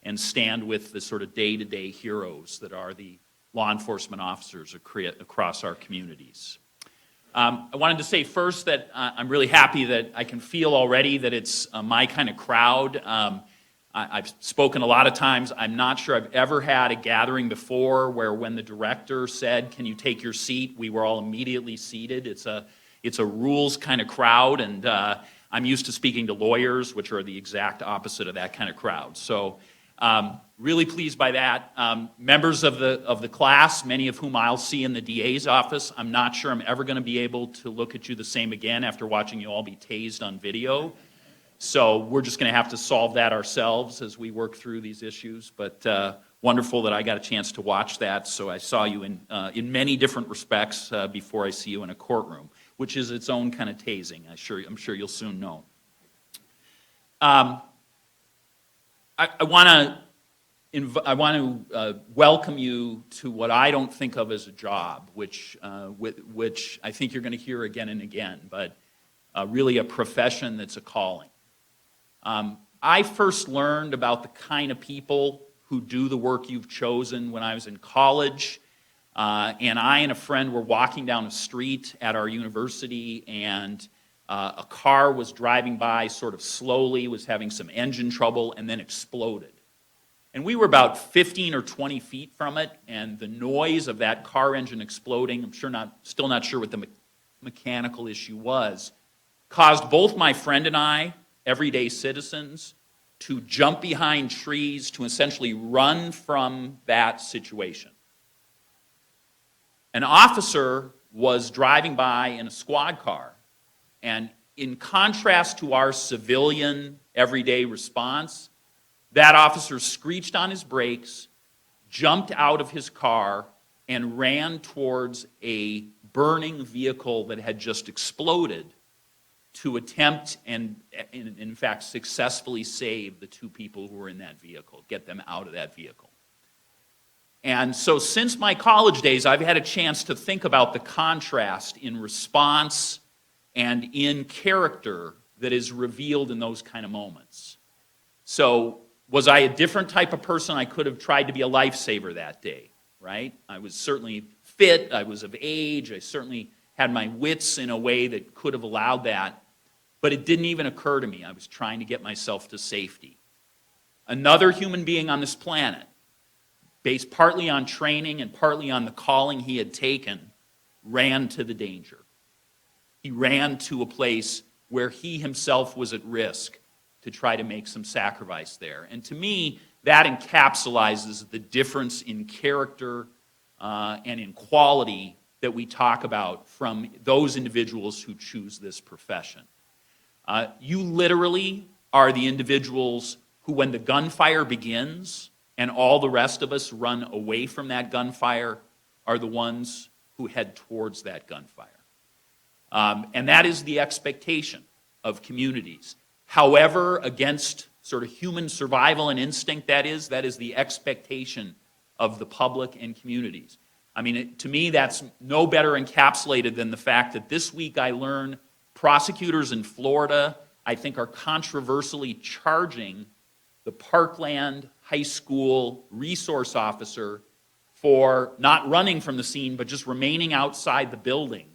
and stand with the sort of day-to-day heroes that are the law enforcement officers across our communities. I wanted to say first that I'm really happy that I can feel already that it's my kind of crowd. I've spoken a lot of times. I'm not sure I've ever had a gathering before where when the director said, "Can you take your seat?" we were all immediately seated. It's a rules kind of crowd, and I'm used to speaking to lawyers, which are the exact opposite of that kind of crowd. So really pleased by that. Members of the class, many of whom I'll see in the DA's office. I'm not sure I'm ever going to be able to look at you the same again after watching you all be tased on video. So we're just going to have to solve that ourselves as we work through these issues. But wonderful that I got a chance to watch that. So I saw you in many different respects before I see you in a courtroom, which is its own kind of tasing. I'm sure you'll soon know. I want to welcome you to what I don't think of as a job, which I think you're going to hear again and again, but really a profession that's a calling. I first learned about the kind of people who do the work you've chosen when I was in college, and I and a friend were walking down a street at our university, and a car was driving by sort of slowly, was having some engine trouble, and then exploded. And we were about 15 or 20 feet from it, and the noise of that car engine exploding, still not sure what the mechanical issue was, caused both my friend and I, everyday citizens, to jump behind trees to essentially run from that situation. An officer was driving by in a squad car, and in contrast to our civilian everyday response, that officer screeched on his brakes, jumped out of his car, and ran towards a burning vehicle that had just exploded to attempt and, in fact, successfully save the two people who were in that vehicle, get them out of that vehicle. And so since my college days, I've had a chance to think about the contrast in response and in character that is revealed in those kind of moments. So was I a different type of person? I could have tried to be a lifesaver that day, right? I was certainly fit, I was of age, I certainly had my wits in a way that could have allowed that, but it didn't even occur to me. I was trying to get myself to safety. Another human being on this planet, based partly on training and partly on the calling he had taken, ran to the danger. He ran to a place where he himself was at risk to try to make some sacrifice there. And to me, that encapsulates the difference in character and in quality that we talk about from those individuals who choose this profession. You literally are the individuals who, when the gunfire begins and all the rest of us run away from that gunfire, are the ones who head towards that gunfire. And that is the expectation of communities. However, against sort of human survival and instinct that is the expectation of the public and communities. I mean, to me, that's no better encapsulated than the fact that this week I learned prosecutors in Florida, I think, are controversially charging the Parkland High School resource officer for not running from the scene, but just remaining outside the building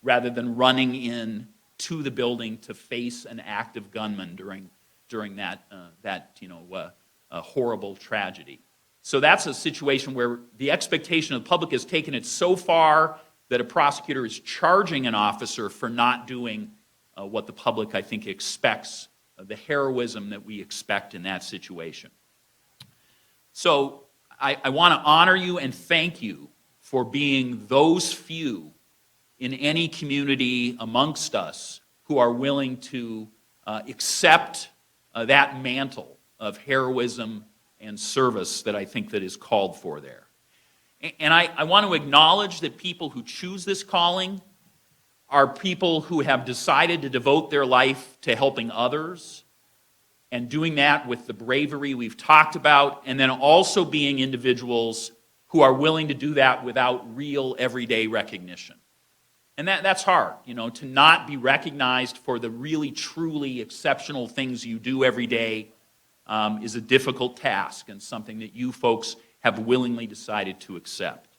rather than running in to the building to face an active gunman during that horrible tragedy. So that's a situation where the expectation of the public has taken it so far that a prosecutor is charging an officer for not doing what the public, I think, expects, the heroism that we expect in that situation. So I want to honor you and thank you for being those few in any community amongst us who are willing to accept that mantle of heroism and service that I think that is called for there. And I want to acknowledge that people who choose this calling are people who have decided to devote their life to helping others and doing that with the bravery we've talked about, and then also being individuals who are willing to do that without real everyday recognition. And that's hard, to not be recognized for the really, truly exceptional things you do every day is a difficult task and something that you folks have willingly decided to accept.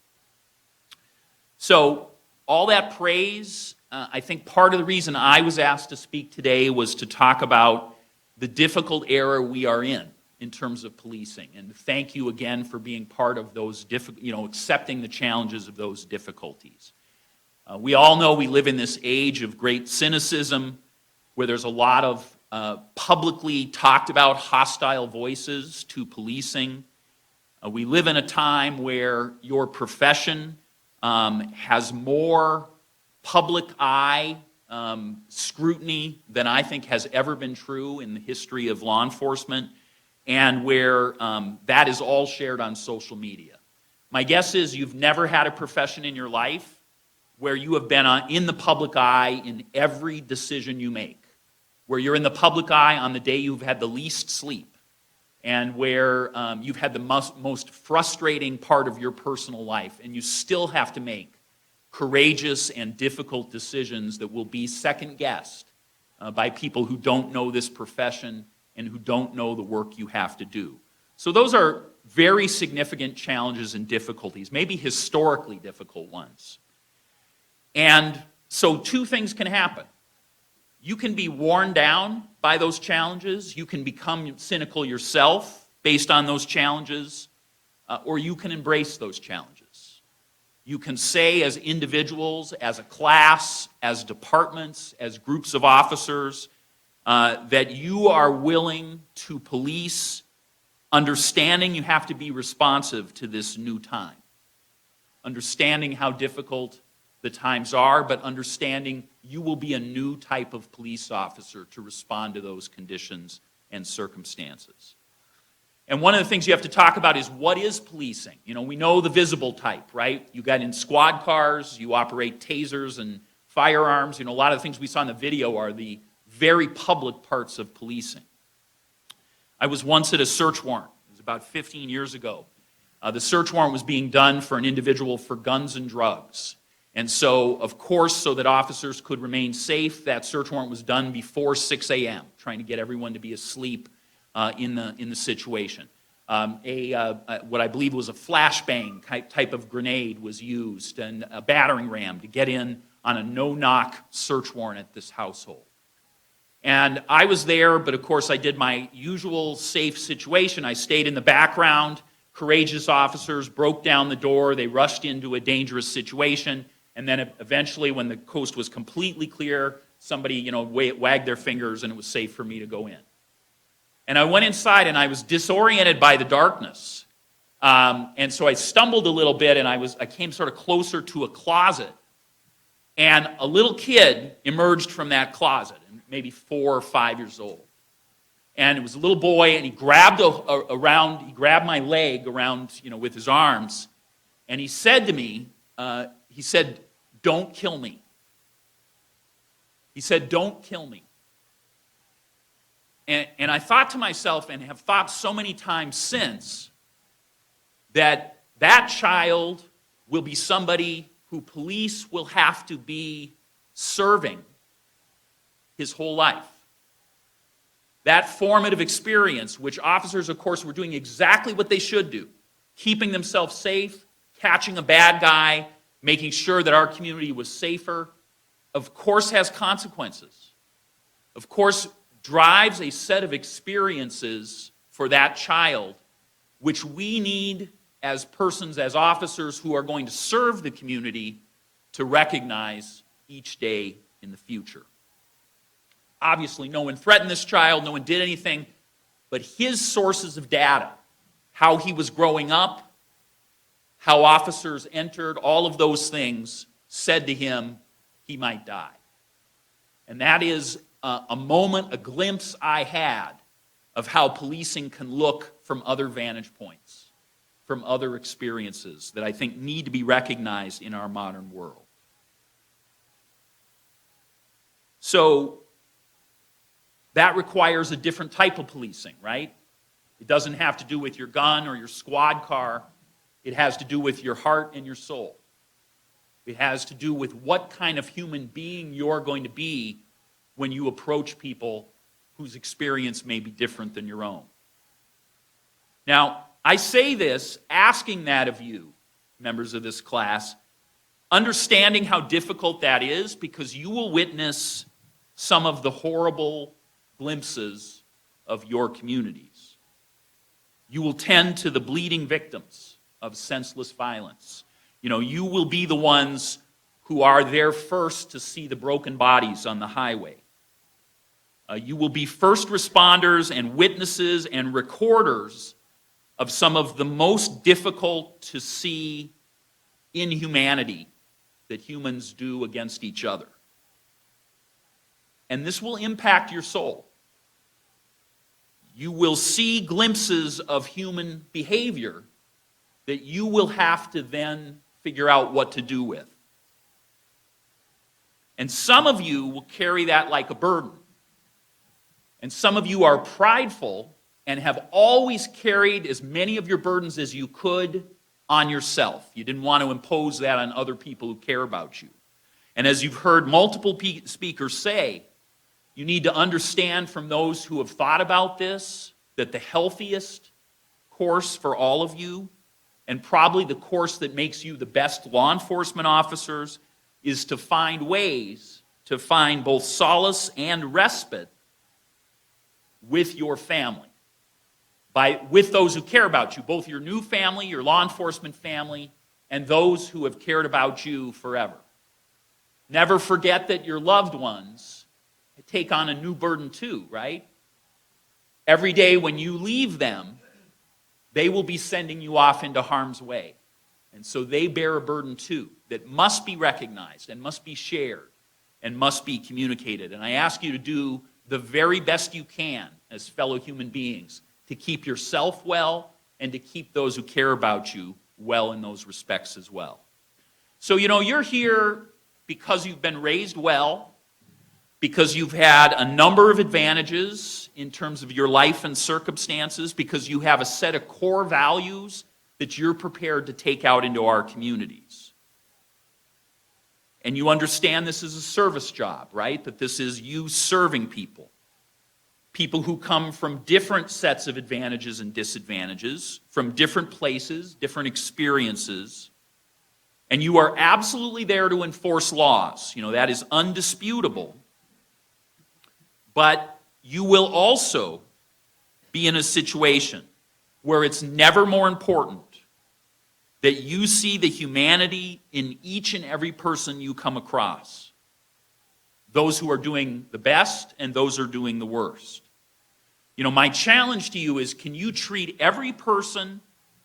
So, all that praise, I think part of the reason I was asked to speak today was to talk about the difficult era we are in terms of policing. And thank you again for being part of those, accepting the challenges of those difficulties. We all know we live in this age of great cynicism where there's a lot of publicly talked about hostile voices to policing. We live in a time where your profession has more public eye scrutiny than I think has ever been true in the history of law enforcement, and where that is all shared on social media. My guess is you've never had a profession in your life where you have been in the public eye in every decision you make, where you're in the public eye on the day you've had the least sleep, and where you've had the most frustrating part of your personal life, and you still have to make courageous and difficult decisions that will be second-guessed by people who don't know this profession and who don't know the work you have to do. So those are very significant challenges and difficulties, maybe historically difficult ones. And so two things can happen. You can be worn down by those challenges, you can become cynical yourself based on those challenges, or you can embrace those challenges. You can say as individuals, as a class, as departments, as groups of officers, that you are willing to police, understanding you have to be responsive to this new time. Understanding how difficult the times are, but understanding you will be a new type of police officer to respond to those conditions and circumstances. And one of the things you have to talk about is what is policing? We know the visible type, right? You got in squad cars, you operate tasers and firearms. A lot of the things we saw in the video are the very public parts of policing. I was once at a search warrant. It was about 15 years ago. The search warrant was being done for an individual for guns and drugs. And so, of course, so that officers could remain safe, that search warrant was done before 6 a.m., trying to get everyone to be asleep in the situation. What I believe was a flashbang type of grenade was used, and a battering ram to get in on a no-knock search warrant at this household. And I was there, but of course I did my usual safe situation. I stayed in the background. Courageous officers broke down the door. They rushed into a dangerous situation. And then eventually, when the coast was completely clear, somebody, wagged their fingers and it was safe for me to go in. And I went inside and I was disoriented by the darkness. And so I stumbled a little bit and I came sort of closer to a closet. And a little kid emerged from that closet, maybe 4 or 5 years old. And it was a little boy, and he grabbed my leg around, with his arms, and he said to me, "Don't kill me." He said, "Don't kill me." And I thought to myself, and have thought so many times since, that child will be somebody who police will have to be serving his whole life. That formative experience, which officers, of course, were doing exactly what they should do, keeping themselves safe, catching a bad guy, making sure that our community was safer, of course has consequences. Of course, drives a set of experiences for that child, which we need as persons, as officers who are going to serve the community, to recognize each day in the future. Obviously, no one threatened this child, no one did anything, but his sources of data how he was growing up, how officers entered, all of those things said to him he might die. And that is a moment, a glimpse I had of how policing can look from other vantage points, from other experiences that I think need to be recognized in our modern world. So that requires a different type of policing, right? It doesn't have to do with your gun or your squad car. It has to do with your heart and your soul. It has to do with what kind of human being you're going to be when you approach people whose experience may be different than your own. Now, I say this asking that of you, members of this class, understanding how difficult that is, because you will witness some of the horrible glimpses of your communities. You will tend to the bleeding victims of senseless violence. You will be the ones who are there first to see the broken bodies on the highway. You will be first responders and witnesses and recorders of some of the most difficult to see inhumanity that humans do against each other. And this will impact your soul. You will see glimpses of human behavior that you will have to then figure out what to do with. And some of you will carry that like a burden. And some of you are prideful and have always carried as many of your burdens as you could on yourself. You didn't want to impose that on other people who care about you. And as you've heard multiple speakers say, you need to understand from those who have thought about this that the healthiest course for all of you, and probably the course that makes you the best law enforcement officers, is to find ways to find both solace and respite with your family, with those who care about you, both your new family, your law enforcement family, and those who have cared about you forever. Never forget that your loved ones take on a new burden too, right? Every day when you leave them, they will be sending you off into harm's way. And so they bear a burden too that must be recognized and must be shared and must be communicated. And I ask you to do the very best you can as fellow human beings to keep yourself well and to keep those who care about you well in those respects as well. So, you're here because you've been raised well, because you've had a number of advantages in terms of your life and circumstances, because you have a set of core values that you're prepared to take out into our communities. And you understand this is a service job, right? That this is you serving people. People who come from different sets of advantages and disadvantages, from different places, different experiences. And you are absolutely there to enforce laws. That is undisputable. But you will also be in a situation where it's never more important that you see the humanity in each and every person you come across. Those who are doing the best and those who are doing the worst. My challenge to you is, can you treat every person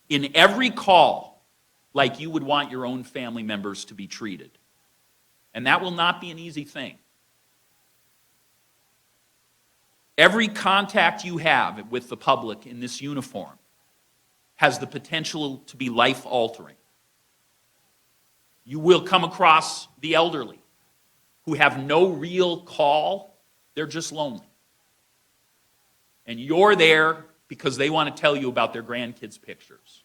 in every call like you would want your own family members to be treated? And that will not be an easy thing. Every contact you have with the public in this uniform has the potential to be life-altering. You will come across the elderly who have no real call. They're just lonely. And you're there because they want to tell you about their grandkids' pictures.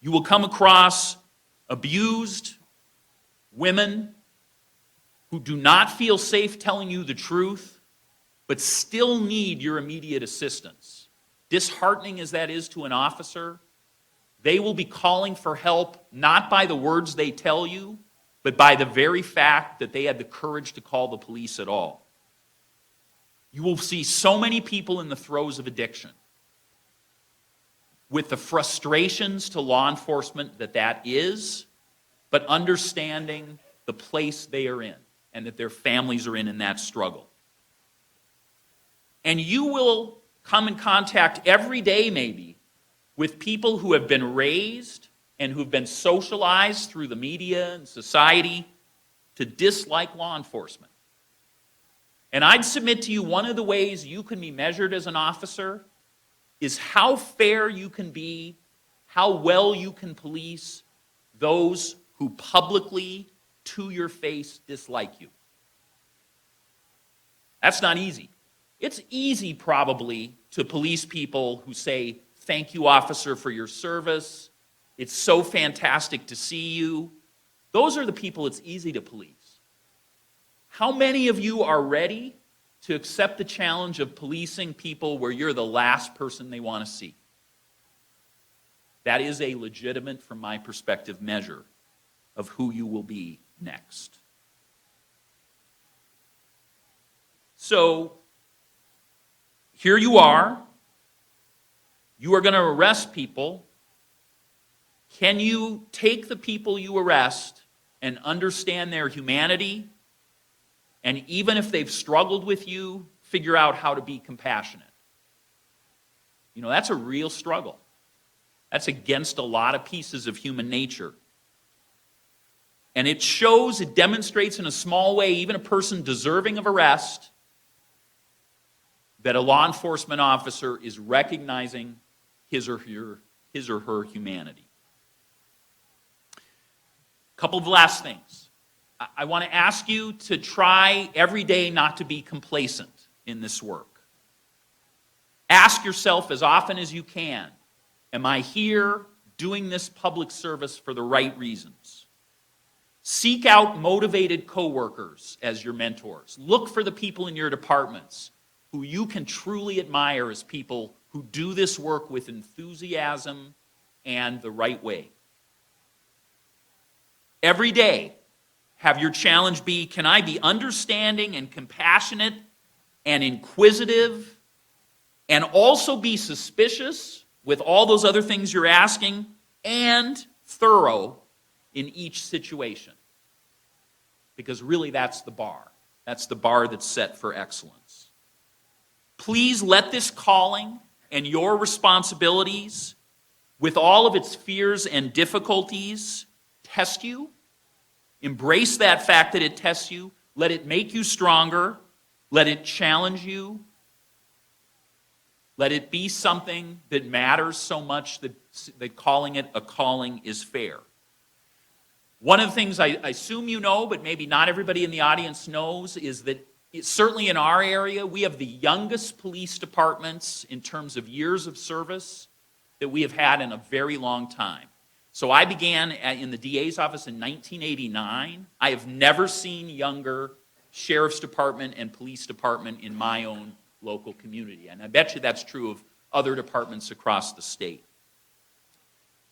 You will come across abused women who do not feel safe telling you the truth, but still need your immediate assistance. Disheartening as that is to an officer, they will be calling for help not by the words they tell you, but by the very fact that they had the courage to call the police at all. You will see so many people in the throes of addiction, with the frustrations to law enforcement that is, but understanding the place they are in and that their families are in that struggle. And you will come in contact every day maybe with people who have been raised and who've been socialized through the media and society to dislike law enforcement. And I'd submit to you one of the ways you can be measured as an officer is how fair you can be, how well you can police those who publicly, to your face, dislike you. That's not easy. It's easy, probably, to police people who say, "Thank you, officer, for your service. It's so fantastic to see you." Those are the people it's easy to police. How many of you are ready to accept the challenge of policing people where you're the last person they want to see? That is a legitimate, from my perspective, measure of who you will be next. So, here you are. You are going to arrest people. Can you take the people you arrest and understand their humanity? And even if they've struggled with you, figure out how to be compassionate? You know, that's a real struggle. That's against a lot of pieces of human nature. And it shows, it demonstrates in a small way, even a person deserving of arrest, that a law enforcement officer is recognizing his or her humanity. A couple of last things. I want to ask you to try every day not to be complacent in this work. Ask yourself as often as you can, am I here doing this public service for the right reasons? Seek out motivated coworkers as your mentors. Look for the people in your departments who you can truly admire as people who do this work with enthusiasm and the right way. Every day, have your challenge be, can I be understanding and compassionate and inquisitive and also be suspicious with all those other things you're asking and thorough in each situation? Because really that's the bar. That's the bar that's set for excellence. Please let this calling and your responsibilities, with all of its fears and difficulties, test you. Embrace that fact that it tests you. Let it make you stronger. Let it challenge you. Let it be something that matters so much that calling it a calling is fair. One of the things I assume you know, but maybe not everybody in the audience knows, is that certainly in our area, we have the youngest police departments in terms of years of service that we have had in a very long time. So I began in the DA's office in 1989. I have never seen younger sheriff's department and police department in my own local community. And I bet you that's true of other departments across the state.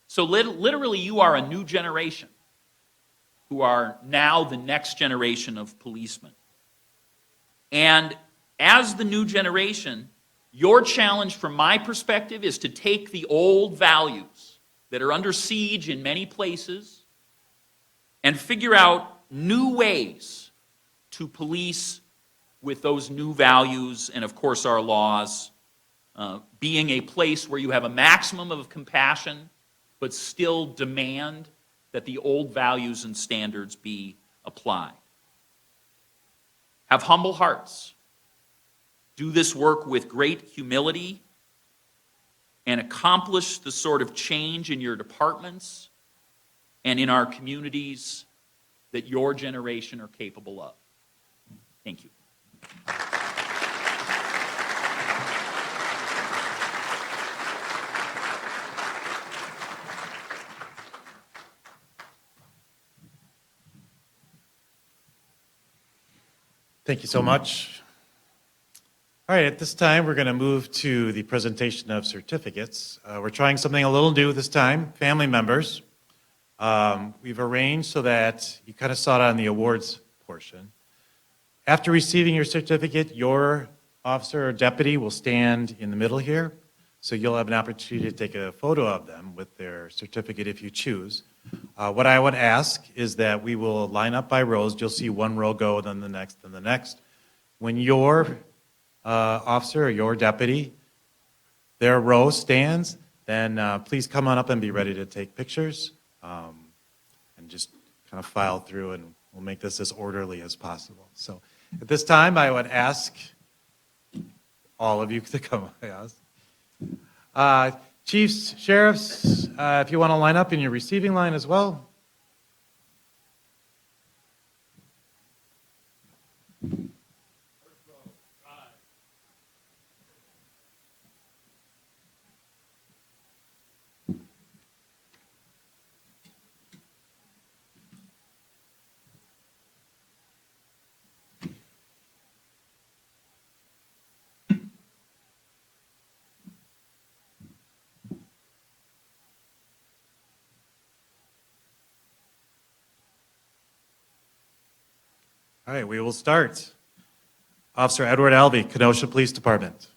So literally, you are a new generation who are now the next generation of policemen. And as the new generation, your challenge from my perspective is to take the old values that are under siege in many places and figure out new ways to police with those new values and, of course, our laws, being a place where you have a maximum of compassion but still demand that the old values and standards be applied. Have humble hearts. Do this work with great humility and accomplish the sort of change in your departments and in our communities that your generation are capable of. Thank you. Thank you so much. All right, at this time, we're going to move to the presentation of certificates. We're trying something a little new this time, family members. We've arranged so that you kind of saw it on the awards portion. After receiving your certificate, your officer or deputy will stand in the middle here, so you'll have an opportunity to take a photo of them with their certificate if you choose. What I would ask is that we will line up by rows. You'll see one row go, then the next, then the next. When your officer or your deputy, their row stands, then please come on up and be ready to take pictures, and just kind of file through, and we'll make this as orderly as possible. So at this time, I would ask all of you to come. Yes. Chiefs, sheriffs, if you want to line up in your receiving line as well. All right, we will start. Officer Edward Alvey, Kenosha Police Department.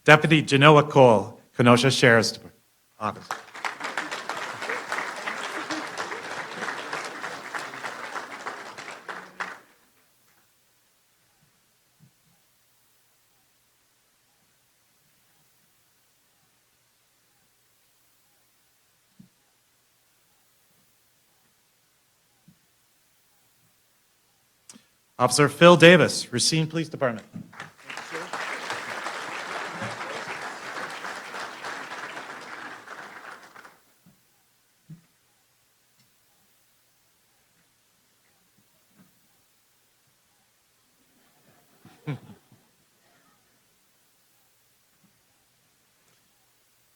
Deputy Genoa Cole, Kenosha Sheriff's Office. Officer Phil Davis, Racine Police Department.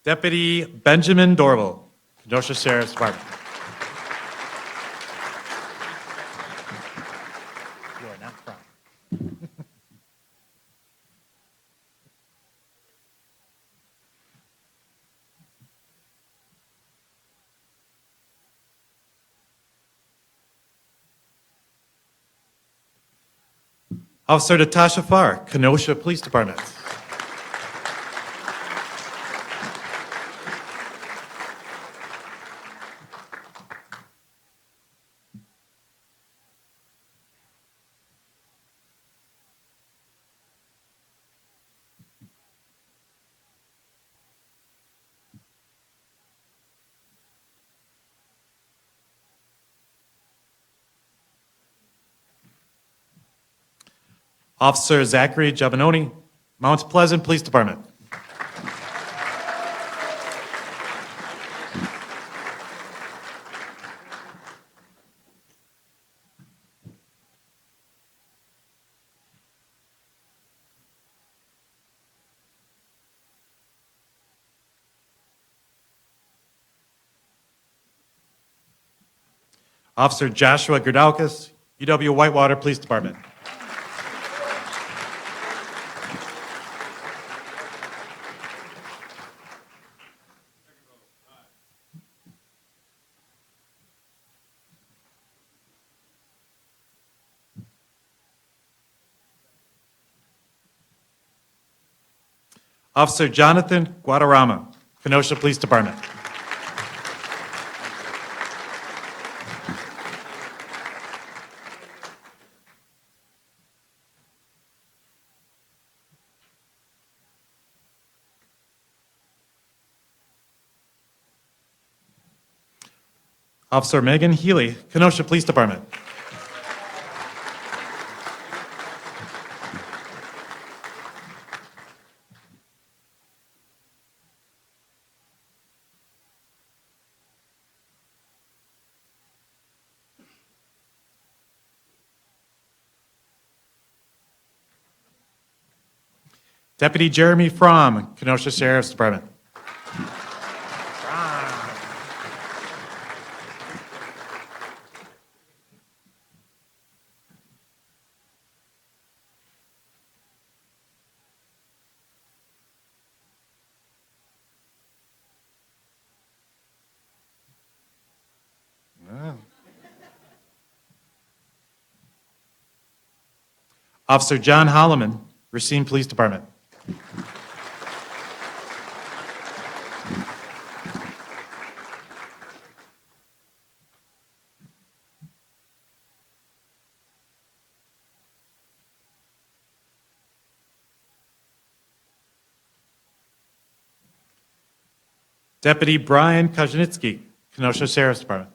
Deputy Benjamin Dorval, Kenosha Sheriff's Department. You are not from. Officer Natasha Farr, Kenosha Police Department. Officer Zachary Giovanoni, Mount Pleasant Police Department. Officer Joshua Gerdaukas, UW Whitewater Police Department. Officer Jonathan Guadarrama, Kenosha Police Department. Officer Megan Healy, Kenosha Police Department. Deputy Jeremy Fromm, Kenosha Sheriff's Department. Wow. Officer John Holloman, Racine Police Department. Deputy Brian Koznitsky, Kenosha Sheriff's Department.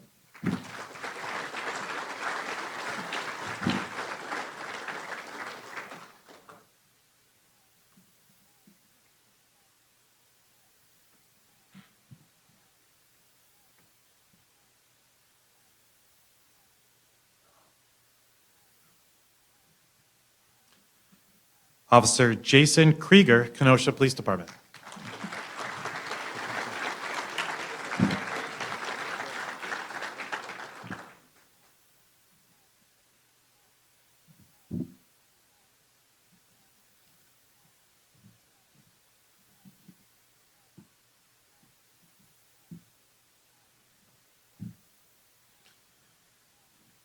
Officer Jason Krieger, Kenosha Police Department.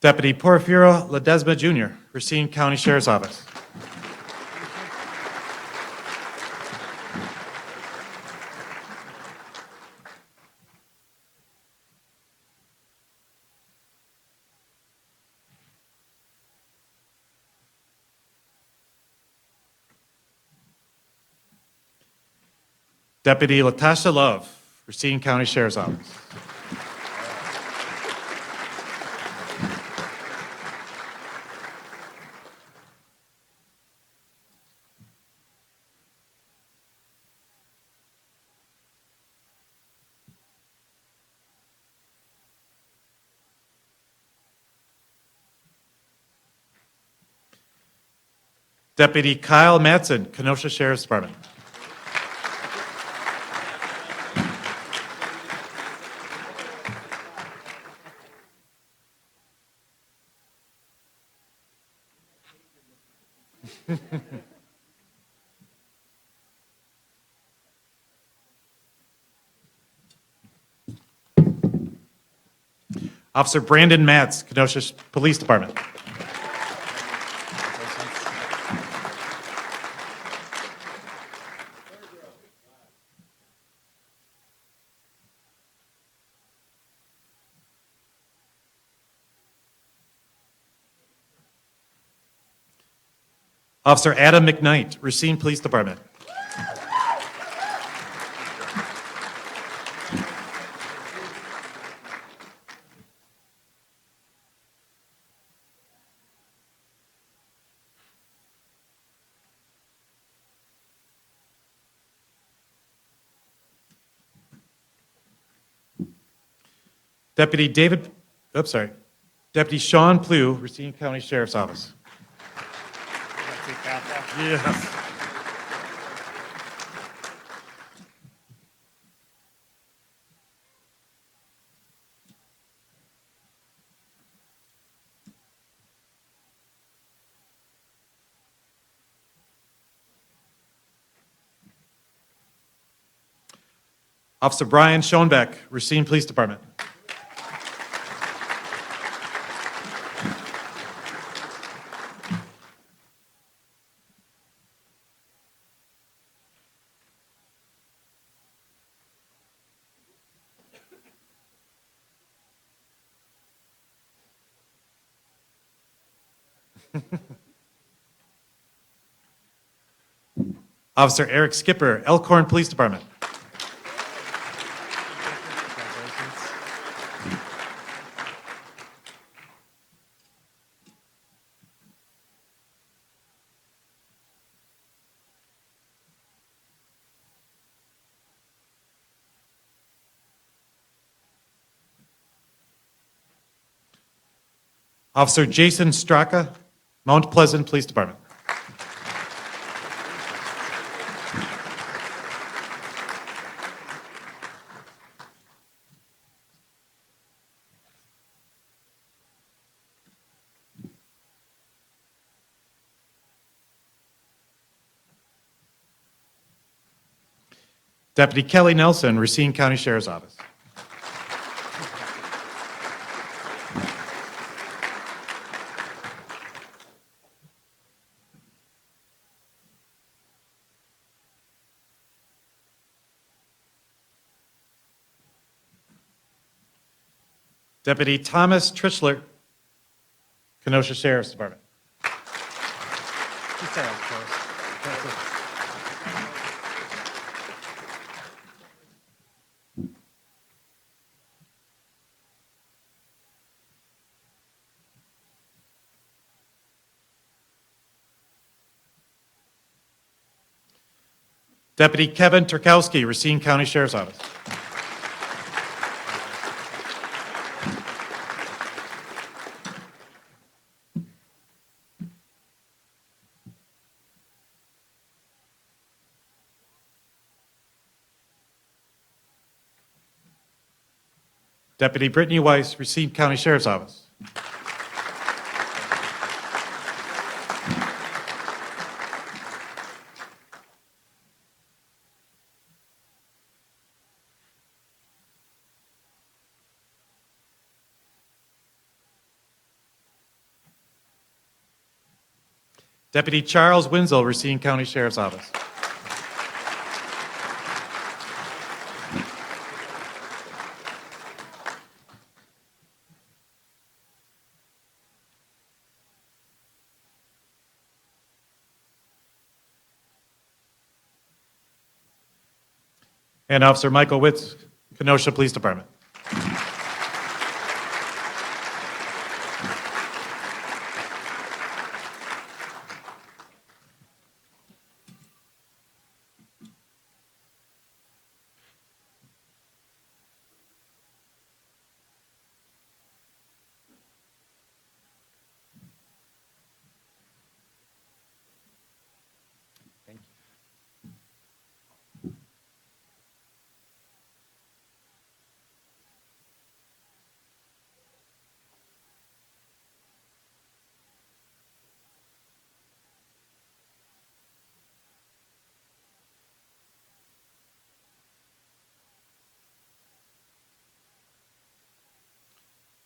Deputy Porfirio Ledesma Jr., Racine County Sheriff's Office. Deputy Latasha Love, Racine County Sheriff's Office. Deputy Kyle Matson, Kenosha Sheriff's Department. Officer Brandon Matz, Kenosha Police Department. Officer Adam McKnight, Racine Police Department. Deputy Sean Plew, Racine County Sheriff's Office. Yes. Officer Brian Schoenbeck, Racine Police Department. Officer Eric Skipper, Elkhorn Police Department. Officer Jason Straka, Mount Pleasant Police Department. Deputy Kelly Nelson, Racine County Sheriff's Office. Deputy Thomas Trichler, Kenosha Sheriff's Department. Deputy Kevin Turkowski, Racine County Sheriff's Office. Deputy Brittany Weiss, Racine County Sheriff's Office. Deputy Charles Winslow, Racine County Sheriff's Office. And Officer Michael Witz, Kenosha Police Department.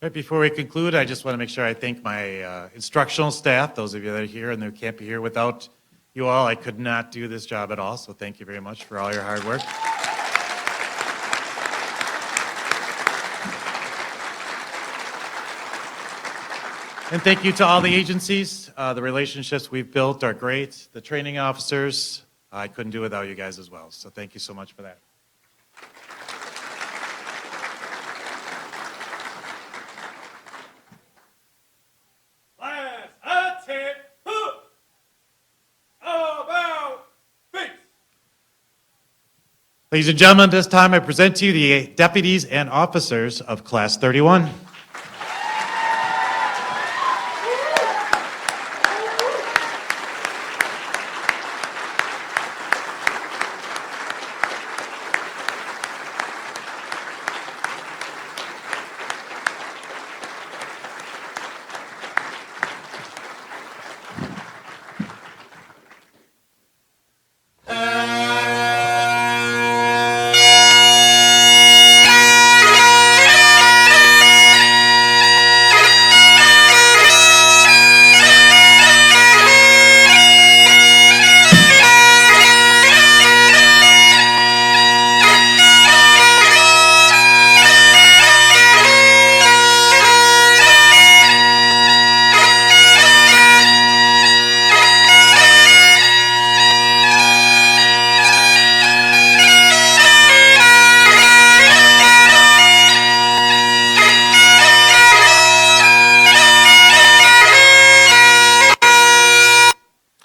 Right before we conclude, I just want to make sure I thank my instructional staff, those of you that are here and who can't be here. Without you all, I could not do this job at all, so thank you very much for all your hard work. And thank you to all the agencies. The relationships we've built are great. The training officers, I couldn't do without you guys as well, so thank you so much for that. Ladies and gentlemen, this time I present to you the deputies and officers of Class 31.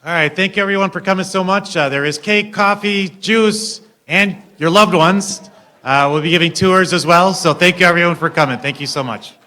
All right, thank you everyone for coming so much. There is cake, coffee, juice, and your loved ones. We'll be giving tours as well, so thank you everyone for coming. Thank you so much.